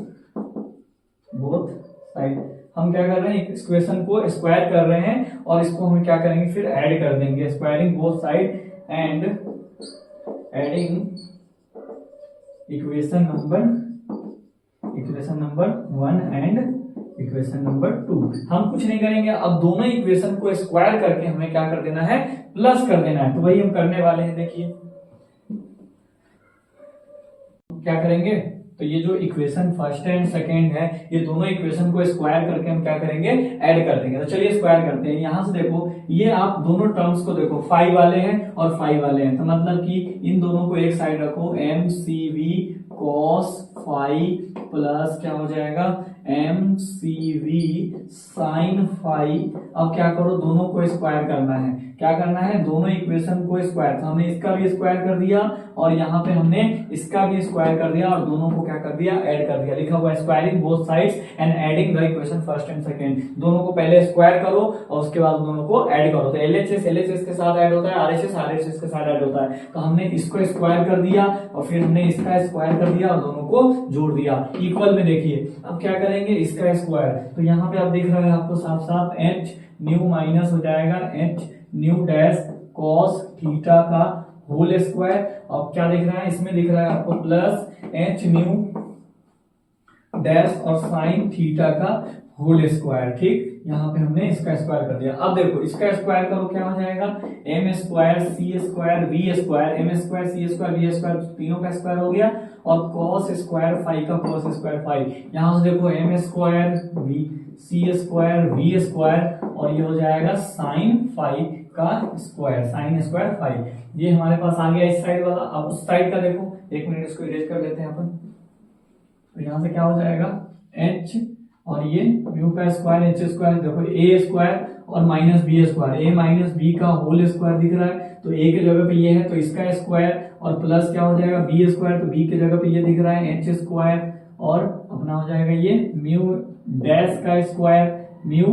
हम क्या कर रहे हैं, इक्वेशन को स्क्वायर कर रहे हैं, और इसको हम क्या करेंगे, फिर ऐड कर देंगे, squaring both side and adding equation number 1 and equation number 2। हम कुछ नहीं करेंगे, अब दोनों इक्वेशन को स्क्वायर करके हमें क्या कर देना है, प्लस कर देना है, तो वही हम करने वाले हैं। देखिए क्या करेंगे, तो ये जो इक्वेशन फर्स्ट एंड सेकेंड है, ये दोनों इक्वेशन को स्क्वायर करके हम क्या करेंगे, ऐड कर देंगे। तो चलिए स्क्वायर करते हैं। यहां से देखो, ये आप दोनों टर्म्स को देखो, 5 वाले हैं और 5 वाले हैं, तो मतलब कि इन दोनों को एक साइड रखो, MCV cos फाइव प्लस क्या हो जाएगा, MCV sin फाइव। अब क्या करो, दोनों को स्क्वायर करना है, क्या करना है, दोनों इक्वेशन को स्क्वायर, तो हमने इसका भी स्क्वायर कर दिया और यहाँ पे हमने इसका भी स्क्वायर कर दिया, और दोनों को क्या कर दिया, ऐड कर दिया। लिखा हुआ है squaring both sides and adding the equation first and second. दोनों को पहले स्क्वायर करो और उसके बाद दोनों को ऐड करो, तो LHS के साथ ऐड होता है, RHS के साथ ऐड होता है। तो हमने इसको स्क्वायर कर दिया और फिर हमने इसका स्क्वायर कर दिया और दोनों को जोड़ दिया इक्वल में। देखिए अब क्या करेंगे, इसका स्क्वायर, तो यहाँ पे आप देख रहे हैं आपको साफ साफ एच न्यू माइनस हो जाएगा H nu dash cos theta का होल स्क्वायर। अब क्या दिख रहा है, इसमें दिख रहा है आपको प्लस एच न्यू डैश और साइन थीटा का होल स्क्वायर। ठीक, यहाँ पे हमने इसका स्क्वायर कर दिया। अब देखो इसका स्क्वायर करो, क्या हो जाएगा, m square c square v square, m square c square v square, तीनों का स्क्वायर हो गया, और cos स्क्वायर फाई का cos स्क्वायर फाई, यहाँ से देखो m square v c square v square और ये हो जाएगा साइन फाई का स्क्वायर, साइन स्क्वायर फाई। ये हमारे पास आ गया इस साइड वाला। अब उस साइड का देखो, एक मिनट इसको इरेज कर लेते हैं अपन। तो यहाँ से क्या हो जाएगा h और ये म्यू का स्क्वायर h स्क्वायर, देखो a स्क्वायर और minus b square, a minus b का होल स्क्वायर दिख रहा है तो a के जगह पे ये है तो इसका स्क्वायर और प्लस क्या हो जाएगा b स्क्वायर, तो b के जगह पे ये दिख रहा है h स्क्वायर और अपना हो जाएगा ये म्यू डैश का स्क्वायर, म्यू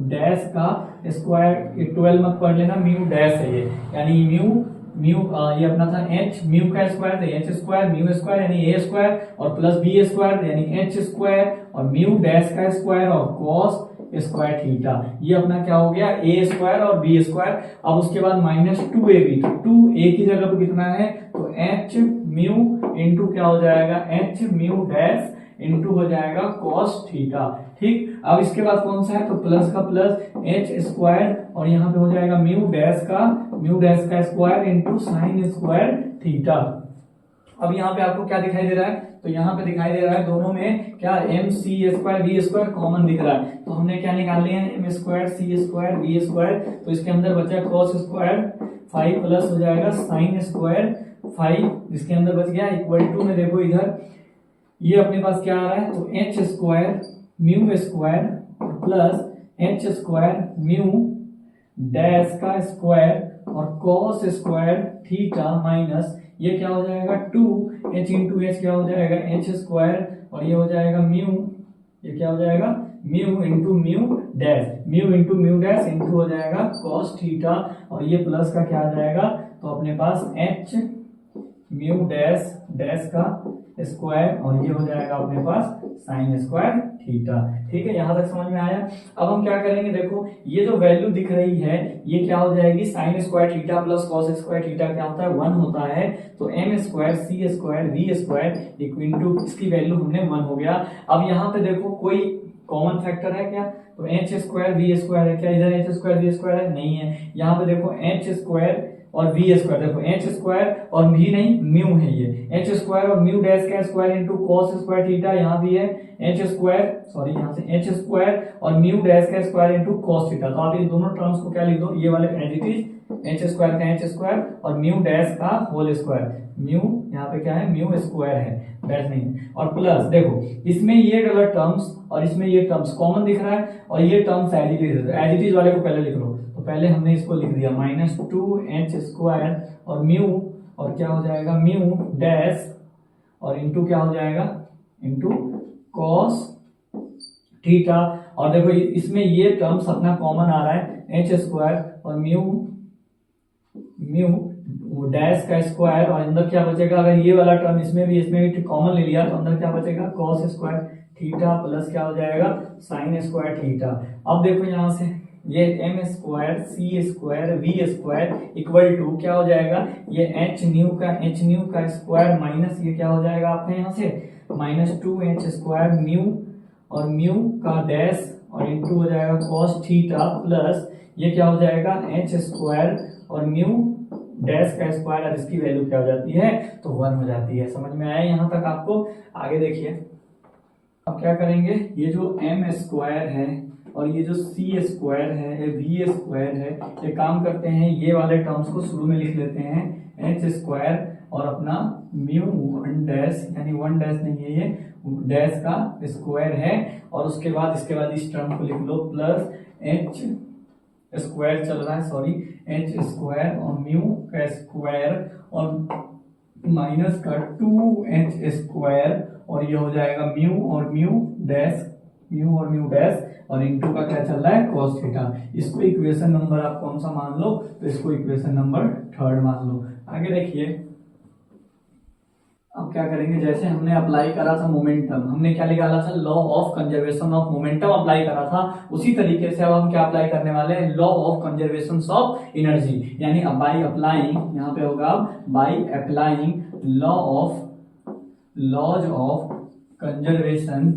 डैश का स्क्वायर, ये 12 मत पढ़ लेना, म्यू डैश है ये, यानी म्यू ये अपना था h म्यू का स्क्वायर तो h स्क्वायर म्यू स्क्वायर यानी a स्क्वायर और प्लस b स्क्वायर यानी h स्क्वायर और म्यू डैश का स्क्वायर और cos स्क्वायर थीटा, ये अपना क्या हो गया a स्क्वायर और b स्क्वायर। अब उसके बाद माइनस 2ab, तो 2a की जगह पे कितना है तो h म्यू इंटू क्या हो जाएगा h म्यू डैश इंटू हो जाएगा cos थीटा। ठीक, अब इसके बाद कौन सा है तो प्लस का प्लस h स्क्वायर और यहाँ पे हो जाएगा म्यू डैश का square into sine square theta. अब यहाँ पे आपको क्या दिखाई दे रहा है तो यहाँ पे दिखाई दे रहा है दोनों में क्या m c square v square common दिख रहा है, तो हमने क्या निकाल लिया है m square c square v square, तो इसके अंदर बचा cos स्क्वायर फाइव प्लस हो जाएगा साइन स्क्वायर फाइव, जिसके अंदर बच गया इक्वल टू में देखो इधर ये अपने पास क्या आ रहा है तो h square mu square plus h square mu dash का स्क्वायर और cos स्क्वायर थीटा माइनस ये क्या हो जाएगा 2h इंटू एच क्या हो जाएगा h स्क्वायर और ये हो जाएगा म्यू, ये क्या हो जाएगा mu into mu dash into हो जाएगा cos थीटा और ये प्लस का क्या आ जाएगा तो अपने पास h म्यू डैश का स्क्वायर और ये हो जाएगा अपने पास साइन स्क्वायर थीटा। ठीक है, यहां तक समझ में आया। अब हम क्या करेंगे, देखो ये जो वैल्यू दिख रही है ये क्या हो जाएगी sine square theta plus cos square theta क्या होता है 1 होता है, तो m square c square v square equal इसकी वैल्यू हमने 1 हो गया। अब यहाँ पे देखो कोई कॉमन फैक्टर है क्या तो h स्क्वायर वी स्क्वायर है क्या, इधर h स्क्वायर वी स्क्वायर है नहीं है, यहाँ पे देखो h स्क्वायर और v स्क्वायर, देखो h स्क्वायर और v नहीं म्यू है ये h स्क्वायर और म्यू डैश का square into cos square theta, यहाँ भी है h स्क्वायर सॉरी यहाँ से h स्क्वायर और म्यू डैश का स्क्वायर इंटू कॉस थीटा, तो आप ये दोनों टर्म्स को क्या लिख दो ये वाले as it is h square का h स्क्वायर और म्यू डैश का होल स्क्वायर, म्यू यहाँ पे क्या है म्यू स्क्वायर है डैश नहीं, और प्लस देखो इसमें ये वाला टर्म्स और इसमें ये टर्म्स कॉमन दिख रहा है और ये टर्म्स एज इट इज वाले को पहले लिख लो, तो पहले हमने इसको लिख दिया माइनस 2h स्क्वायर और म्यू और क्या हो जाएगा म्यू डैश और इंटू क्या हो जाएगा इंटू कॉस थीटा, और देखो इसमें ये टर्म्स अपना कॉमन आ रहा है h स्क्वायर और म्यू डैश का स्क्वायर और अंदर क्या बचेगा, अगर ये वाला टर्म इसमें भी कॉमन ले लिया तो अंदर क्या बचेगा cos स्क्वायर थीटा प्लस क्या हो जाएगा साइन स्क्वायर थीटा। अब देखो यहाँ से ये m square c square v square equal to क्या हो जाएगा ये h न्यू का स्क्वायर माइनस ये क्या हो जाएगा आपके यहाँ से माइनस 2h स्क्वायर म्यू और म्यू का डैश और इंटू हो जाएगा cos थीटा प्लस ये क्या हो जाएगा h स्क्वायर और म्यू डैश का स्क्वायर और इसकी वैल्यू क्या हो जाती है तो 1 हो जाती है। समझ में आया यहाँ तक आपको? आगे देखिए अब क्या करेंगे, ये जो m स्क्वायर है और ये जो सी स्क्वायर है वी स्क्वायर है, ये काम करते हैं ये वाले टर्म्स को शुरू में लिख लेते हैं h स्क्वायर और अपना म्यू वन डैश यानी वन डैश नहीं है ये डैश का स्क्वायर है और उसके बाद इसके बाद इस टर्म को लिख लो प्लस h स्क्वायर चल रहा है सॉरी h स्क्वायर और म्यू का स्क्वायर और माइनस का 2h स्क्वायर और ये हो जाएगा म्यू और म्यू डैश और इनटू का क्या चल रहा है cos थीटा। इसको इक्वेशन नंबर आप कौन सा मान लो तो इसको इक्वेशन नंबर 3 मान लो। आगे देखिए अब क्या करेंगे, जैसे हमने अप्लाई करा था मोमेंटम, हमने क्या निकाला था law of conservation of momentum apply करा था, उसी तरीके से अब हम क्या अप्लाई करने वाले हैं law of conservation of energy, यानी बाई अप्लाइंग यहाँ पे होगा by applying laws of conservation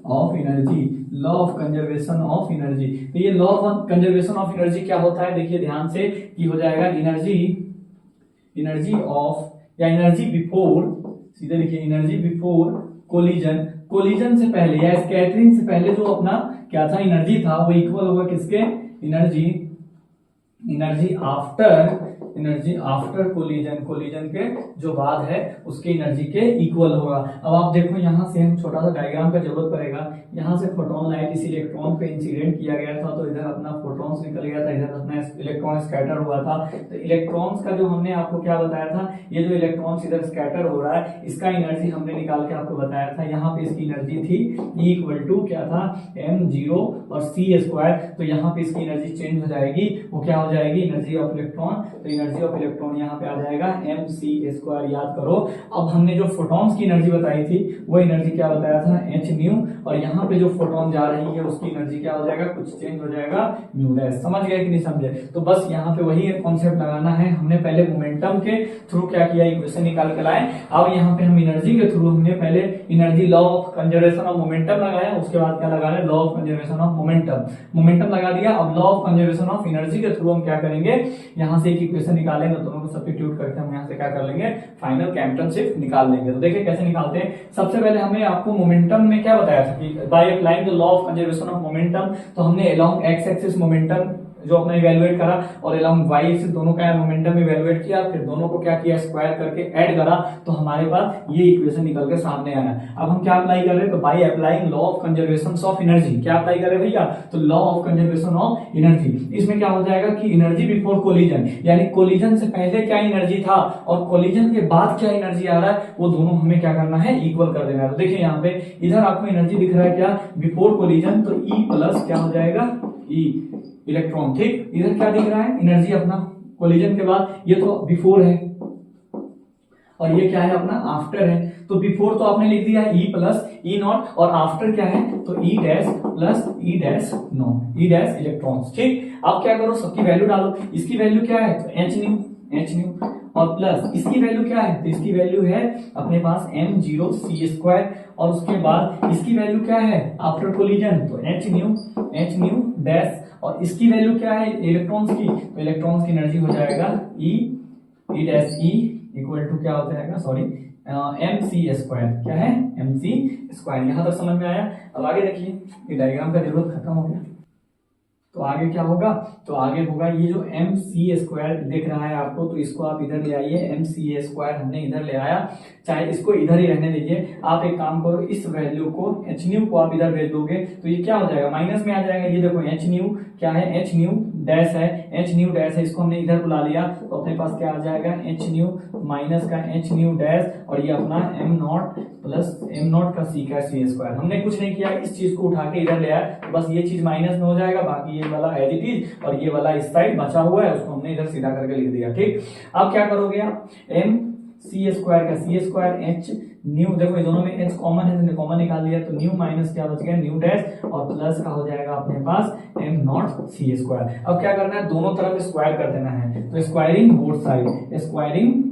of energy, law of conservation of energy. तो ये law of conservation of energy क्या होता है देखिए ध्यान से कि हो जाएगा एनर्जी ऑफ या एनर्जी बिफोर, सीधे लिखिए एनर्जी बिफोर कोलिजन, कोलिजन से पहले या स्कैटरिंग से पहले जो अपना क्या था एनर्जी था वो इक्वल होगा किसके, एनर्जी आफ्टर कोलिजन, कोलिजन के जो बाद है उसके एनर्जी के इक्वल होगा। अब आप देखो यहाँ से हम छोटा सा डायग्राम का जरूरत पड़ेगा। यहाँ से फोटोन लाइट इस इलेक्ट्रॉन पे इंसिडेंट किया गया था तो इधर अपना फोटॉन्स निकल गया था, इधर अपना इलेक्ट्रॉन स्कैटर हुआ था। तो इलेक्ट्रॉन्स का जो हमने आपको क्या बताया था, ये जो इलेक्ट्रॉन्स इधर स्कैटर हो रहा है इसका एनर्जी हमने निकाल के आपको बताया था। यहाँ पे इसकी एनर्जी थी E इक्वल टू क्या था m0 और c²। तो यहाँ पे इसकी एनर्जी चेंज हो जाएगी, वो क्या हो जाएगी एनर्जी ऑफ इलेक्ट्रॉन। तो एनर्जी ऑफ इलेक्ट्रॉन यहाँ पे आ जाएगा mc²। याद करो अब हमने जो फोटॉन्स की एनर्जी बताई थी वो एनर्जी क्या बताया था hν, और यहाँ पे जो फोटोन जा रही है उसकी एनर्जी क्या हो जाएगा, कुछ चेंज हो जाएगा μ'। समझ गए कि नहीं समझे? तो बस यहाँ पे वही कॉन्सेप्ट लगाना है। हमने पहले मोमेंटम के थ्रू क्या किया, इक्वेशन निकाल के लाए। अब यहाँ पे हम एनर्जी के थ्रू हमने पहले energy law of conservation of momentum लगाया, उसके बाद क्या लगा रहे, law of conservation of momentum लगा दिया। अब law of conservation of energy के थ्रू हम क्या करेंगे, यहाँ से एक इक्वेशन निकालेंगे, दोनों को सब्स्टिट्यूट करके हम यहाँ से क्या कर लेंगे, फाइनल कैंपटन शिफ्ट निकाल लेंगे। तो देखिए कैसे निकालते हैं। सबसे पहले हमने आपको मोमेंटम में क्या बताया था कि by applying the law of conservation of momentum, तो हमने अलोंग एक्स एक्सिस मोमेंटम जो अपना इवेलुएट करा और अलोंग वाई एक्सिस दोनों का मोमेंटम इवेलुएट किया, फिर दोनों को क्या किया, स्क्वायर करके ऐड करा, तो हमारे पास ये इक्वेशन निकल के सामने आया। अब हम क्या अप्लाई कर रहे हैं, तो by applying law of conservation of energy, क्या अप्लाई कर रहे हैं भैया, तो law of conservation of energy. इसमें क्या हो जाएगा कि एनर्जी बिफोर कोलिजन, यानी कोलिजन से पहले क्या एनर्जी था और कोलिजन के बाद क्या एनर्जी आ रहा है, वो दोनों हमें क्या करना है, इक्वल कर देना है। तो देखिए यहाँ पे इधर आपको एनर्जी दिख रहा है क्या, बिफोर कोलिजन, तो E प्लस क्या हो जाएगा, E इलेक्ट्रॉन। ठीक, इधर क्या दिख रहा है, एनर्जी अपना कोलिजन के बाद, ये तो बिफोर है और ये क्या है अपना आफ्टर है। तो बिफोर तो आपने लिख दिया E प्लस E नॉट, और आफ्टर क्या है, तो E dash plus E dash not, E dash electrons. ठीक, अब क्या करो, सबकी वैल्यू डालो। इसकी वैल्यू क्या है, तो h न्यू और प्लस इसकी वैल्यू क्या है, तो इसकी वैल्यू है अपने पास m0 c², और उसके बाद इसकी वैल्यू क्या है आफ्टर कोलिजन, तो h न्यू डैश, और इसकी वैल्यू क्या है इलेक्ट्रॉन्स की, तो इलेक्ट्रॉन्स की एनर्जी हो जाएगा E dash E equal to क्या हो जाएगा, सॉरी mc², क्या है mc²। यहां तक समझ में आया। अब आगे देखिए, ये डायग्राम का जरूरत खत्म हो गया, तो आगे क्या होगा, तो आगे होगा ये जो mc² दिख रहा है आपको, तो इसको आप इधर ले आइए, mc² हमने इधर ले आया, चाहे इसको इधर ही रहने दीजिए। आप एक काम करो, इस वैल्यू को h न्यू को आप इधर भेज दोगे तो ये क्या हो जाएगा, माइनस में आ जाएगा। ये देखो h न्यू क्या है, h न्यू डैश है, h न्यू डैश है, इसको हमने इधर बुला लिया तो अपने पास क्या आ जाएगा, h न्यू माइनस का h न्यू डैश, और ये अपना m not plus m not का c का c²। हमने कुछ नहीं किया, इस चीज को उठा के इधर ले आया, तो बस ये चीज माइनस में हो जाएगा, बाकी ये वाला एज इट इज, और ये वाला इस साइड बचा हुआ है उसको हमने इधर सीधा करके लिख दिया। ठीक, अब क्या करोगे आप, mc² का c² h न्यू, देखो ये दोनों में h कॉमन है तो कॉमन निकाल लिया, तो न्यू माइनस क्या बच गया, न्यू डैश, और प्लस का हो जाएगा अपने पास m नॉट c²। अब क्या करना है, दोनों तरफ स्क्वायर कर देना है, तो squaring both side, squaring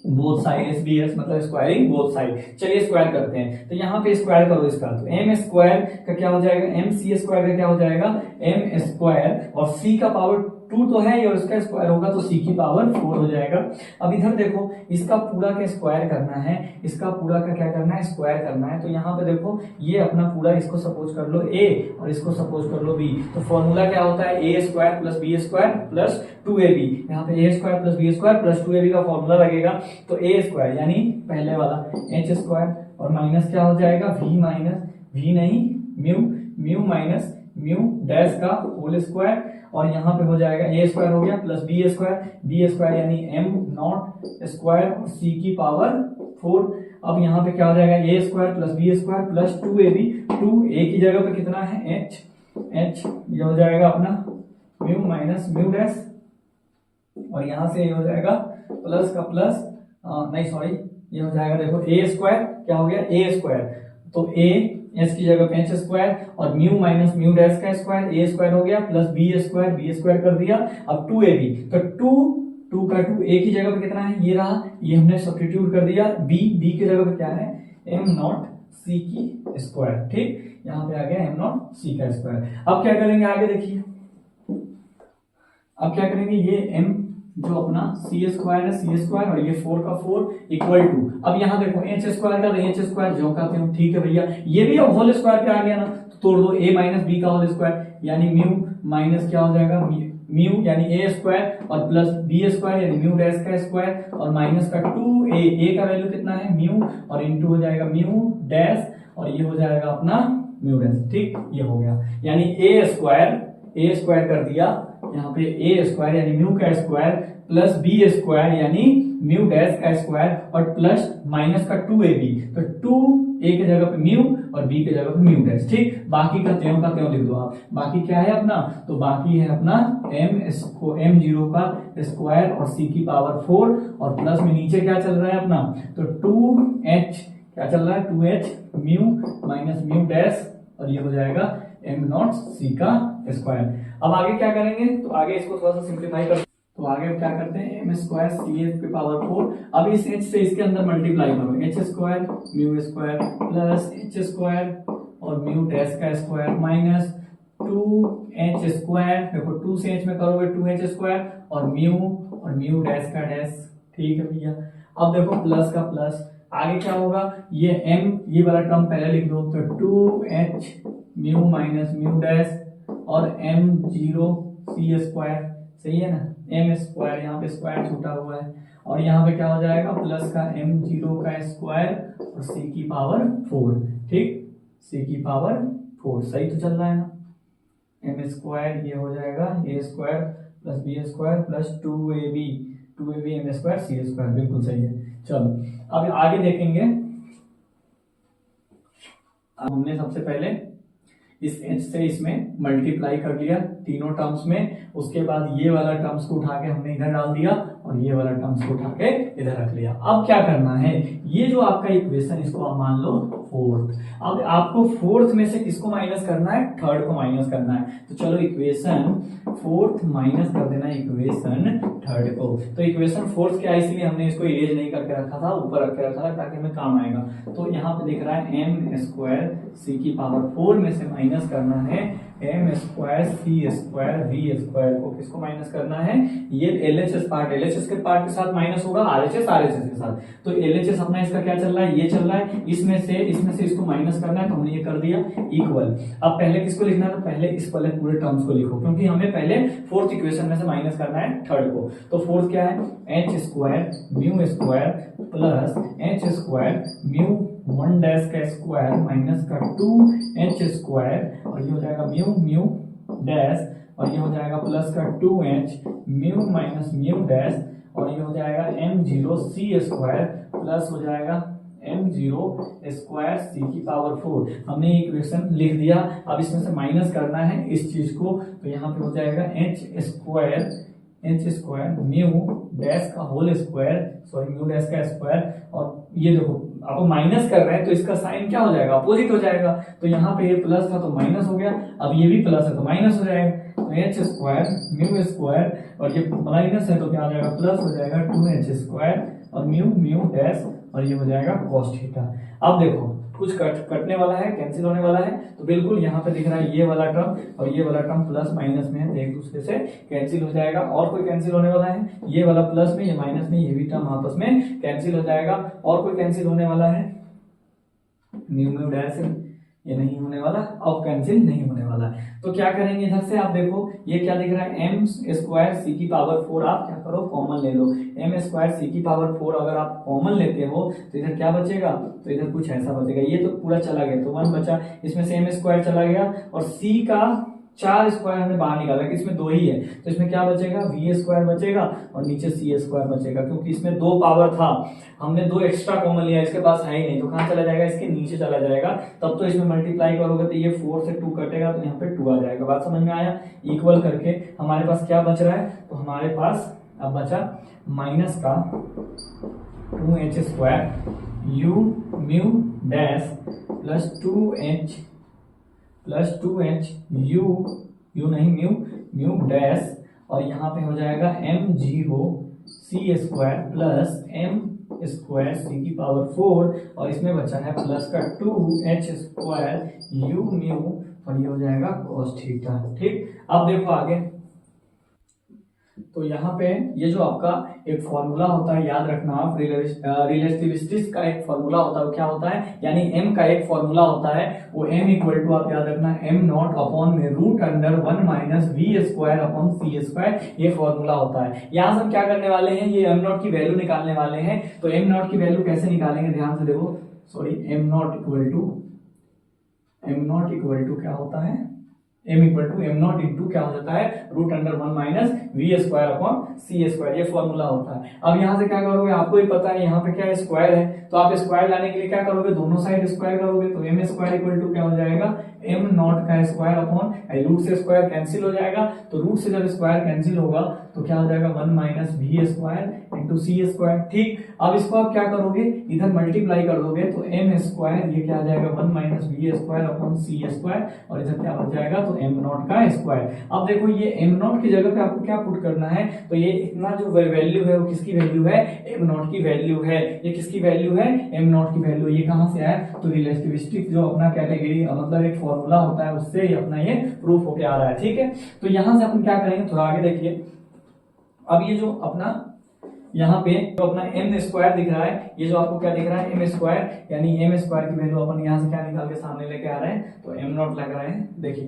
both side, SBS मतलब स्क्वायरिंग बोथ साइड। चलिए स्क्वायर करते हैं, तो यहाँ पे स्क्वायर करो इसका, तो m² का क्या हो जाएगा, mc² का क्या हो जाएगा, m², और c का पावर 2 तो है, और इसका स्क्वायर होगा तो c की पावर 4 हो जाएगा। अब इधर देखो, इसका पूरा का स्क्वायर करना है, इसका पूरा का क्या करना है, स्क्वायर करना है। तो यहाँ पे देखो, ये अपना पूरा, इसको सपोज कर लो a और इसको सपोज कर लो b, तो फॉर्मूला क्या होता है, a² plus b² plus 2ab। यहाँ पे a² plus b² plus 2ab का फॉर्मूला लगेगा, तो a² यानी पहले वाला h² और माइनस क्या हो जाएगा, v माइनस v नहीं म्यू माइनस म्यू डैश का होल स्क्वायर, और यहाँ पे हो जाएगा a² हो गया प्लस b² यानी m नॉट स्क्वायर और c की पावर 4। अब यहाँ पे क्या हो जाएगा, a² plus b² plus 2ab, 2a की जगह पे कितना है h, ये हो जाएगा अपना म्यू माइनस म्यू डैश, और यहाँ से ये हो जाएगा प्लस का प्लस, नहीं सॉरी, ये हो जाएगा देखो a² क्या हो गया, a², तो a s की जगह पे h² और म्यू माइनस म्यू डैश का स्क्वायर, a² हो गया प्लस b² कर दिया। अब 2ab, तो 2 का 2 a की जगह पे कितना है, ये रहा, ये हमने सब्स्टिट्यूट कर दिया, b की जगह पे क्या है, m नॉट c की स्क्वायर। ठीक, यहाँ पे आ गया m नॉट c का स्क्वायर। अब क्या करेंगे आगे देखिए, अब क्या करेंगे, ये m जो अपना सी स्क्वायर है, सी स्क्वायर और ये 4 का 4 इक्वल टू, अब यहाँ देखो एच स्क्वायर का एच स्क्वायर जो का त्यों, ठीक है भैया, ये भी अब होल स्क्वायर पे आ गया ना, तो तोड़ दो a माइनस बी का होल स्क्वायर यानी म्यू माइनस क्या हो जाएगा म्यू यानी ए स्क्वायर और प्लस बी स्क्वायर यानी म्यू डैश का स्क्वायर और माइनस का 2a, a का वैल्यू कितना है म्यू और इनटू हो जाएगा म्यू डैश और ये हो जाएगा अपना म्यू डैश, ठीक, ये हो गया यानी ए स्क्वायर कर दिया यहाँ पे ए स्क्वायर यानी म्यू का स्क्वायर प्लस बी स्क्वायर यानी म्यू डैश का स्क्वायर और प्लस माइनस का 2ab, तो 2a की जगह पे म्यू और b की जगह पे म्यू डैश, ठीक, बाकी का त्यों लिख दो आप, बाकी क्या है अपना, तो बाकी है अपना m0 का स्क्वायर और c की पावर 4 और प्लस में नीचे क्या चल रहा है अपना, तो 2h क्या चल रहा है 2h mu minus mu dash और ये हो जाएगा m नॉट c का स्क्वायर। अब आगे क्या करेंगे, तो आगे इसको थोड़ा सा सिंप्लीफाई कर, तो आगे क्या करते हैं एम स्क्वायर सी एच की पावर 4, अब इस एच से इसके अंदर मल्टीप्लाई करो, H square mu square plus H square और म्यू डैश का स्क्वायर माइनस 2h स्क्वायर, देखो 2 से h में करोगे 2h स्क्वायर और म्यू डैश का डैश, ठीक है भैया। अब देखो प्लस का प्लस, आगे क्या होगा, ये m ये वाला टर्म पहले लिख दो, तो 2h mu minus mu dash और m0 c स्क्वायर, सही है ना, m स्क्वायर यहाँ पे स्क्वायर छूटा हुआ है और यहाँ पे क्या हो जाएगा प्लस का m0 का स्क्वायर और c की पावर 4, ठीक, c की पावर 4, सही तो चल रहा है ना, m स्क्वायर ये हो जाएगा a square plus b square plus 2ab m square c square, बिल्कुल सही है। चलो अब आगे देखेंगे, अब हमने सबसे पहले इस h से इसमें मल्टीप्लाई कर लिया तीनों टर्म्स में, उसके बाद ये वाला टर्म्स को उठा के हमने इधर डाल दिया और ये वाला टर्म्स को उठा के इधर रख लिया। अब क्या करना है, ये जो आपका इक्वेशन इसको आप मान लो फोर्थ, अब आपको फोर्थ में से किसको माइनस करना है, थर्ड को माइनस करना है, तो चलो इक्वेशन फोर्थ माइनस कर देना इक्वेशन थर्ड को, तो इक्वेशन फोर्थ क्या है इसलिए हमने इसको इरेज नहीं करके रखा था, ऊपर रख के रखा था ताकि हमें काम आएगा। तो यहाँ पे दिख रहा है m स्क्वायर c की पावर 4 में से माइनस करना है m square c square v square को, किसको माइनस करना है, ये LHS पार्ट, LHS के पार्ट के साथ माइनस होगा RHS के साथ, तो LHS अपना इसका क्या चल रहा है, ये चल रहा है, इसमें से इसको माइनस करना है, तो हमने ये कर दिया इक्वल। अब पहले किसको लिखना है, तो पहले इस वाले पूरे टर्म्स को लिखो क्योंकि हमें पहले फोर्थ इक्वेशन में से माइनस करना है थर्ड को, तो फोर्थ क्या है h square mu square plus h square mu 1 dash का स्क्वायर माइनस का 2h स्क्वायर और ये हो जाएगा म्यू डैश और ये हो जाएगा प्लस का 2h mu minus mu dash और ये हो जाएगा m0 c स्क्वायर प्लस हो जाएगा m0 स्क्वायर c की पावर 4, हमने इक्वेशन लिख दिया। अब इसमें से माइनस करना है इस चीज को, तो यहाँ पे हो जाएगा h स्क्वायर म्यू डैश का whole square, sorry mu dash का स्क्वायर और ये देखो आपको माइनस कर रहे हैं तो इसका साइन क्या हो जाएगा, अपोजिट हो जाएगा, तो यहाँ पे ये प्लस था तो माइनस हो गया, अब ये भी प्लस है तो माइनस हो जाएगा, तो h स्क्वायर म्यू स्क्वायर और ये माइनस है तो क्या हो जाएगा प्लस हो जाएगा 2h स्क्वायर और म्यू डैश और ये हो जाएगा cos थीटा। अब देखो कुछ कटने वाला है, कैंसिल होने वाला है, तो बिल्कुल यहाँ पे दिख रहा है ये वाला टर्म और ये वाला टर्म प्लस माइनस में है तो एक दूसरे से कैंसिल हो जाएगा, और कोई कैंसिल होने वाला है, ये वाला प्लस में ये माइनस में ये भी टर्म आपस में कैंसिल हो जाएगा, और कोई कैंसिल होने वाला है म्यू डैश ये नहीं होने वाला, अब कैंसिल नहीं होने वाला है, तो क्या करेंगे इधर से आप देखो ये क्या दिख रहा है m स्क्वायर c की पावर 4, आप क्या करो कॉमन ले लो, m स्क्वायर c की पावर 4 अगर आप कॉमन लेते हो तो इधर क्या बचेगा, तो इधर कुछ ऐसा बचेगा, ये तो पूरा चला गया तो 1 बचा, इसमें से m स्क्वायर चला गया और c का 4 स्क्वायर हमने बाहर निकाला कि इसमें 2 ही है, तो इसमें क्या बचेगा v स्क्वायर बचेगा और नीचे c स्क्वायर बचेगा, क्योंकि इसमें 2 पावर था हमने 2 एक्स्ट्रा कॉमन लिया, इसके पास है ही नहीं तो कहाँ चला जाएगा, इसके नीचे चला जाएगा, तब तो इसमें मल्टीप्लाई करोगे तो ये 4 से 2 कटेगा तो यहाँ पे 2 आ जाएगा, बात समझ में आया। इक्वल करके हमारे पास क्या बच रहा है, तो हमारे पास अब बचा माइनस का 2h square u mu dash plus 2h u नहीं म्यू डैश और यहाँ पे हो जाएगा m0 c square plus m square c की पावर 4 और इसमें बचा है प्लस का 2h स्क्वायर u म्यू और ये हो जाएगा cos थीटा, ठीक। अब देखो आगे, तो यहाँ पे ये जो आपका एक फॉर्मूला होता है, याद रखना आप, रिलेटिविस्टिक्स का एक फॉर्मूला होता है, वो क्या होता है, यानी m का एक फॉर्मूला होता है, वो m इक्वल टू आप याद रखना m नॉट अपॉन में root under 1 minus we square upon c square, ये फॉर्मूला होता है। यहाँ से हम क्या करने वाले हैं, ये m नॉट की वैल्यू निकालने वाले हैं। तो m नॉट की वैल्यू कैसे निकालेंगे, ध्यान से देखो, sorry, m not equal to क्या होता है, m equal to m not into क्या हो जाता है, root under 1 minus we square upon c square, ये फॉर्मूला होता है। अब यहाँ से क्या करोगे, आपको ही पता है यहाँ पे क्या स्क्वायर है, तो आप स्क्वायर लाने के लिए क्या करोगे, दोनों साइड स्क्वायर करोगे, तो एम स्क्वायर इक्वल टू क्या हो जाएगा, एम नॉट का स्क्वायर अपॉन रूट से स्क्वायर कैंसिल हो जाएगा, तो रूट से जब स्क्वायर कैंसिल होगा तो क्या हो जाएगा 1 minus we square into c square. ठीक, अब इसको आप क्या करोगे, इधर मल्टीप्लाई कर दोगे तो एम स्क्वायर, ये क्या आ जाएगा 1 minus we square upon c square, और इधर क्या बच जाएगा, तो एम नॉट का स्क्वायर। अब देखो ये एम नॉट की जगह पे आपको क्या पुट करना है, तो ये इतना जो वैल्यू है वो किसकी वैल्यू है, एम नॉट की वैल्यू है। ये किसकी वैल्यू है, एम नॉट की वैल्यू। ये कहां से आया, तो रिलेटिविस्टिक जो अपना कैटेगरी मतलब एक फॉर्मूला होता है, उससे ही अपना ये प्रूफ होके आ रहा है। ठीक है, तो यहां से अपन क्या करेंगे, थोड़ा आगे देखिए। अब ये जो अपना यहाँ पे जो अपना एम स्क्वायर दिख रहा है, ये जो आपको क्या दिख रहा है, एम स्क्वायर, यानी एम स्क्वायर की वैल्यू अपन यहाँ से क्या निकाल के सामने लेके आ रहे हैं, तो एम नॉट लग रहे हैं। देखिए,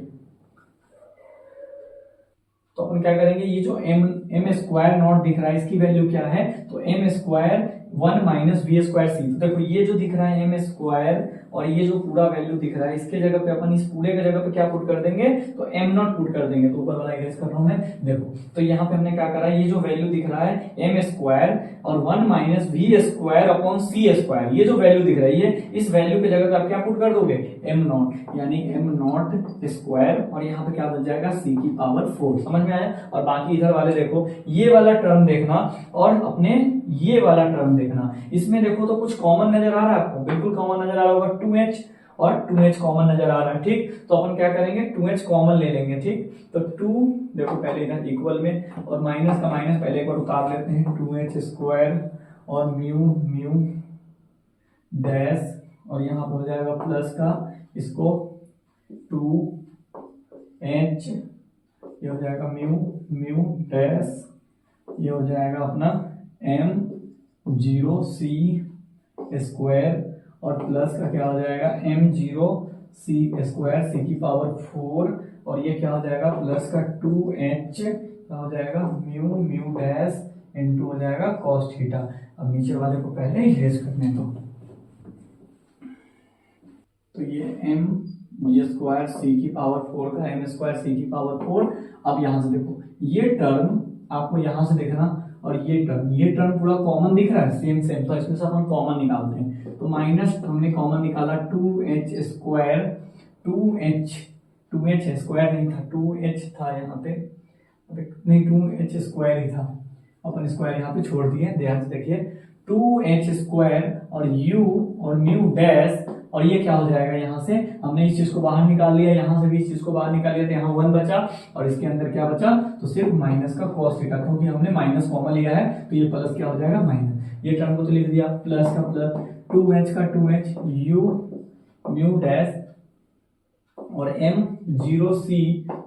तो अपन क्या करेंगे, ये जो एम स्क्वायर नॉट दिख रहा है, इसकी वैल्यू क्या है, तो M square 1 minus we square C. तो देखो ये जो दिख रहा है एम स्क्वायर, और ये जो पूरा वैल्यू दिख रहा है, इसके जगह पे अपन इस पूरे के जगह पे क्या पुट कर देंगे, तो एम नॉट पुट कर देंगे। तो ऊपर वाला इरेज कर रहा हूं मैं, देखो, तो यहाँ पे हमने क्या करा है, ये जो वैल्यू दिख रहा है एम स्क्वायर और 1 minus we square upon c square, ये जो वैल्यू दिख रही है, इस वैल्यू की जगह पे आप क्या पुट कर दोगे, एम नॉट, यानी एम नॉट स्क्वायर, और यहाँ पे क्या बच जाएगा, सी की पावर 4। समझ में आया। और बाकी इधर वाले देखो, ये वाला टर्म देखना और अपने ये वाला टर्म देखना, इसमें देखो तो कुछ कॉमन नजर आ रहा है आपको, बिल्कुल कॉमन नजर आ रहा होगा, 2h और 2h कॉमन नजर आ रहा है। ठीक, तो अपन क्या करेंगे, 2h कॉमन ले लेंगे। ठीक, तो 2 देखो पहले इधर इक्वल में, और माइनस का माइनस पहले एक बार उतार लेते हैं, 2h स्क्वायर और म्यू डैश, और यहाँ पर हो जाएगा प्लस का, इसको 2h, ये हो जाएगा म्यू डैश, ये हो जाएगा अपना m0c स्क्वायर, और प्लस का क्या हो जाएगा m0c स्क्वायर सी की पावर 4, और ये क्या हो जाएगा प्लस का 2h क्या हो जाएगा म्यू डैश इंटू हो जाएगा कॉस थीटा। अब नीचे वाले को पहले इरेज करने दो, तो ये m स्क्वायर सी की पावर 4 का m स्क्वायर सी की पावर 4। अब यहां से देखो, ये टर्म आपको यहां से देखना, और ये टर्म पूरा कॉमन दिख रहा है, सेम, तो इसमें से अपन कॉमन निकालते हैं। तो माइनस हमने कॉमन निकाला, 2h स्क्वायर, 2h स्क्वायर नहीं था, 2h था यहाँ पे, नहीं 2h स्क्वायर ही था, अपन स्क्वायर यहाँ पे छोड़ दिए, ध्यान से देखिए, 2h स्क्वायर और u और म्यू डैश, और ये क्या हो जाएगा, यहाँ से हमने इस चीज को बाहर निकाल लिया, यहाँ से भी इस चीज को बाहर निकाल लिया, तो यहाँ 1 बचा, और इसके अंदर क्या बचा, तो सिर्फ माइनस का कॉस थीटा, क्योंकि हमने माइनस कॉमन लिया है, तो ये प्लस क्या हो जाएगा माइनस, ये टर्म को तो लिख दिया, प्लस का प्लस, 2h का 2h, u म्यू डैश और m0c,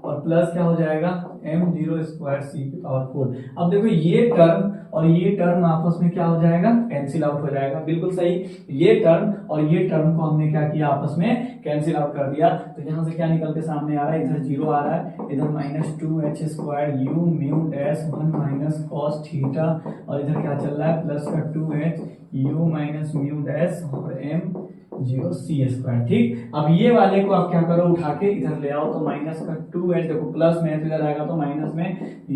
और प्लस क्या हो जाएगा m0 स्क्वायर सी की पावर 4। अब देखो ये टर्म और ये टर्म आपस में क्या हो जाएगा, कैंसिल आउट हो जाएगा, बिल्कुल सही। ये टर्म और ये टर्म को हमने क्या किया, आपस में कैंसिल आउट कर दिया। तो यहाँ से क्या निकल के सामने आ रहा है, इधर 0 आ रहा है, इधर minus 2h square u mu dash 1 minus cos theta, और इधर क्या चल रहा है, प्लस का 2h u minus mu dash और m0c स्क्वायर। ठीक, अब ये वाले को आप क्या करो, उठा के इधर ले आओ, तो माइनस का 2h, देखो प्लस में, तो इधर आएगा तो माइनस में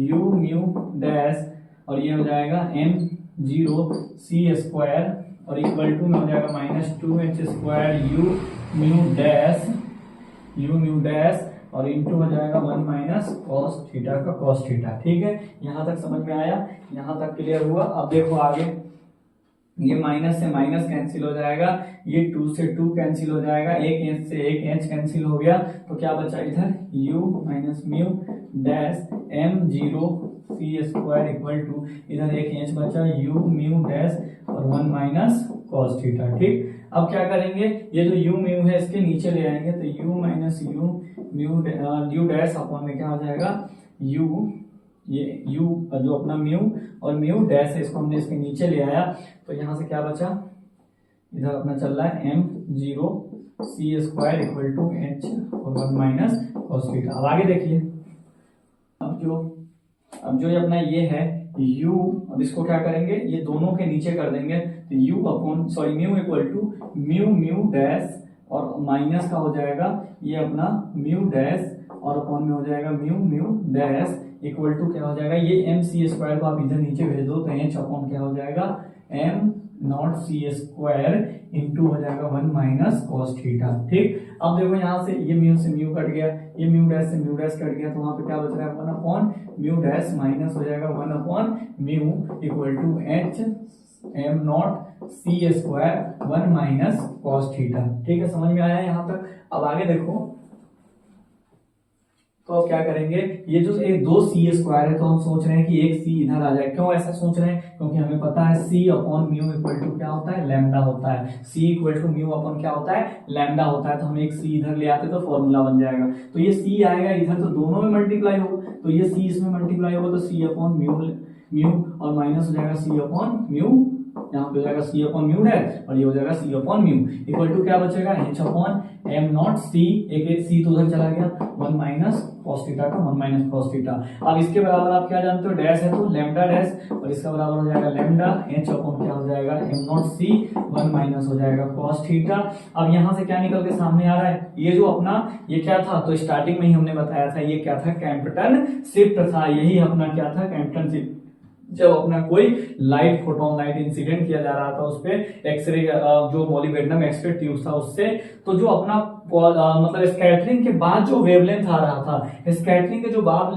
u म्यू डैश, और ये हो जाएगा m0c स्क्वायर, और इक्वल टू में हो जाएगा minus 2h square u mu dash और इंटू हो जाएगा 1 माइनस कॉस थीटा का कॉस थीटा। ठीक है, यहाँ तक समझ में आया, यहाँ तक क्लियर हुआ। अब देखो आगे, ये माइनस से माइनस कैंसिल हो जाएगा, ये 2 से 2 कैंसिल हो जाएगा, एक एच से एक एच कैंसिल हो गया, तो क्या बचा इधर u minus mu dash m0c square equal to, इधर एक एच बचा u म्यू डैश और 1 माइनस कॉस थीटा। ठीक, अब क्या करेंगे, ये जो u म्यू है इसके नीचे ले आएंगे, तो u minus u mu dash upon में क्या हो जाएगा u ये u जो अपना म्यू और म्यू डैश है इसको हमने इसके नीचे ले आया, तो यहाँ से क्या बचा, इधर अपना चल रहा है m0 c square equal to h और 1 माइनस cos थीटा। अब आगे देखिए, अब जो ये अपना ये है u, अब इसको क्या करेंगे, ये दोनों के नीचे कर देंगे, तो u upon sorry mu equal to mu dash और माइनस का हो जाएगा ये अपना म्यू डैश और अपॉन में हो जाएगा म्यू डैश इक्वल टू क्या हो जाएगा, ये एम सी स्क्वायर को आप इधर नीचे भेज दो, तो एच अपॉन क्या हो जाएगा m not c square into हो जाएगा 1 माइनस कॉस थीटा। ठीक, अब देखो यहाँ से ये म्यू से म्यू कट गया, ये म्यू डैश से म्यू डैश कट गया, तो वहां पे क्या बच रहा है 1 अपॉन म्यू डैश माइनस हो जाएगा 1 upon mu equal to h m not c square 1 minus cos theta. ठीक है, समझ में आया यहाँ तक। अब आगे देखो, तो अब क्या करेंगे, ये जो एक 2 सी स्क्वायर है, तो हम सोच रहे हैं कि एक सी इधर आ जाए। क्यों ऐसा सोच रहे हैं, क्योंकि हमें पता है सी अपॉन म्यू इक्वल टू क्या होता है, लैम्डा होता है। सी इक्वल टू म्यू अपॉन क्या होता है, लैम्डा होता है। तो हम एक सी इधर ले आते तो फॉर्मूला बन जाएगा, तो ये सी आएगा इधर, तो दोनों में मल्टीप्लाई होगा, तो ये सी इसमें मल्टीप्लाई होगा, तो सी अपॉन म्यू और माइनस हो जाएगा सी अपॉन म्यू, यहाँ पे हो जाएगा सी अपॉन म्यू है और ये हो जाएगा सी अपॉन म्यू इक्वल टू क्या बचेगा, एच अपॉन एम नॉट सी, एक सी तो उधर चला गया, 1 माइनस कॉस थीटा का 1 माइनस कॉस थीटा। अब इसके बराबर आप क्या जानते हो, डैश है तो लैम्डा डैश, और इसका बराबर हो जाएगा लैम्डा, एच अपॉन क्या हो जाएगा एम नॉट सी 1 माइनस हो जाएगा कॉस थीटा। अब यहाँ से क्या निकल के सामने आ रहा है, ये जो अपना ये क्या था, तो स्टार्टिंग में ही हमने बताया था ये क्या था, कैम्पटन शिफ्ट था। यही अपना क्या था, कैम्पटन शिफ्ट। जब अपना कोई लाइट फोटोन लाइट इंसिडेंट किया जा रहा था उस पे एक्सरे जो मॉलिबेडनम एक्सरे ट्यूब था उससे, तो जो अपना मतलब स्कैटरिंग के बाद जो वेवलेंथ आ रहा था, स्कैटरिंग के जो बाद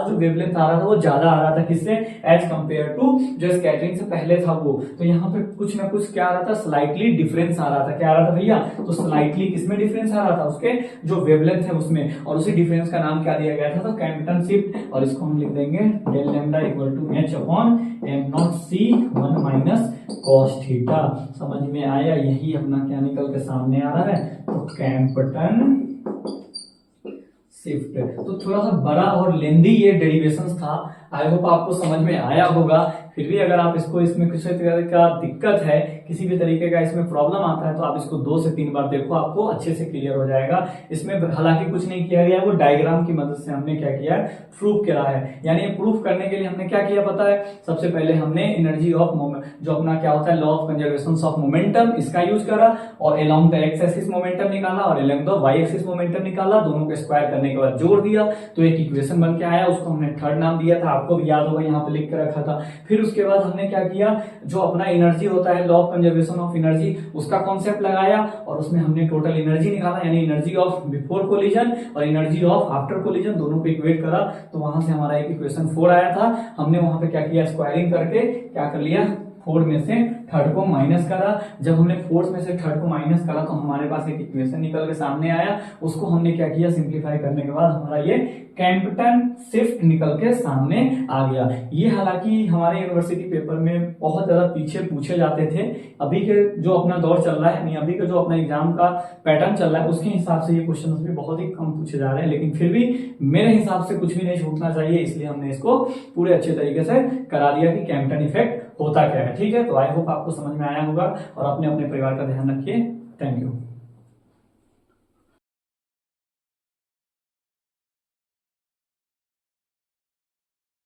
जो वेवलेंथ आ रहा था वो ज्यादा आ रहा था, किससे, एज कंपेयर टू जो स्कैटरिंग से पहले था वो। तो यहाँ पे कुछ ना कुछ क्या आ रहा था, स्लाइटली डिफरेंस आ रहा था। क्या आ रहा था भैया, तो स्लाइटली किसमें डिफरेंस आ रहा था, उसके जो वेवलेंथ है उसमें, और उसी डिफरेंस का नाम क्या दिया गया था, तो कैम्पटन शिफ्ट। और इसको हम लिख देंगे del lambda equal to h upon m not c 1 minus cos theta. समझ में आया, यही अपना क्या निकल के सामने आ रहा है, तो कैम्पटन शिफ्ट। तो थोड़ा सा बड़ा और लेंदी ये डेरिवेशंस था, आई होप आपको समझ में आया होगा। फिर भी अगर आप इसको इसमें किसी तरह का दिक्कत है, किसी भी तरीके का इसमें प्रॉब्लम आता है, तो आप इसको 2 से 3 बार देखो, आपको अच्छे से क्लियर हो जाएगा। इसमें हालांकि कुछ नहीं किया गया, वो डायग्राम की मदद से हमने क्या किया है, प्रूफ करा है। यानी प्रूफ करने के लिए हमने क्या किया पता है, सबसे पहले हमने एनर्जी ऑफ मोमेंट जो अपना क्या होता है, law of conservation of momentum, इसका यूज करा, और along the x axis momentum निकाला और along the y axis momentum निकाला, दोनों को स्क्वायर करने के बाद जोड़ दिया, तो एक इक्वेशन बन के आया। उसको हमने थर्ड नाम दिया था, आपको भी याद होगा, यहाँ पे लिख के रखा था। फिर उसके बाद हमने क्या किया, जो अपना एनर्जी होता है, law of conservation of energy, उसका कॉन्सेप्ट लगाया और उसमें हमने टोटल एनर्जी निकाला, यानी एनर्जी ऑफ बिफोर कोलिजन और एनर्जी ऑफ आफ्टर कोलिजन, दोनों को इक्वेट करा। तो वहां से हमारा एक इक्वेशन 4 आया था। हमने वहां पे क्या किया, स्क्वायरिंग करके क्या कर लिया, 4 में से थर्ड को माइनस करा। जब हमने 4 में से थर्ड को माइनस करा तो हमारे पास एक इक्वेशन निकल के सामने आया। उसको हमने क्या किया, सिंप्लीफाई करने के बाद हमारा ये कैम्पटन शिफ्ट निकल के सामने आ गया। ये हालांकि हमारे यूनिवर्सिटी पेपर में बहुत ज्यादा पीछे पूछे जाते थे। अभी के जो अपना दौर चल रहा है, यानी अभी के जो अपना एग्जाम का पैटर्न चल रहा है, उसके हिसाब से ये क्वेश्चन भी बहुत ही कम पूछे जा रहे हैं, लेकिन फिर भी मेरे हिसाब से कुछ भी नहीं छूटना चाहिए, इसलिए हमने इसको पूरे अच्छे तरीके से करा दिया कि कैम्पटन इफेक्ट होता क्या है। ठीक है, तो आई होप आपको समझ में आया होगा और अपने अपने परिवार का ध्यान रखिए। Thank you.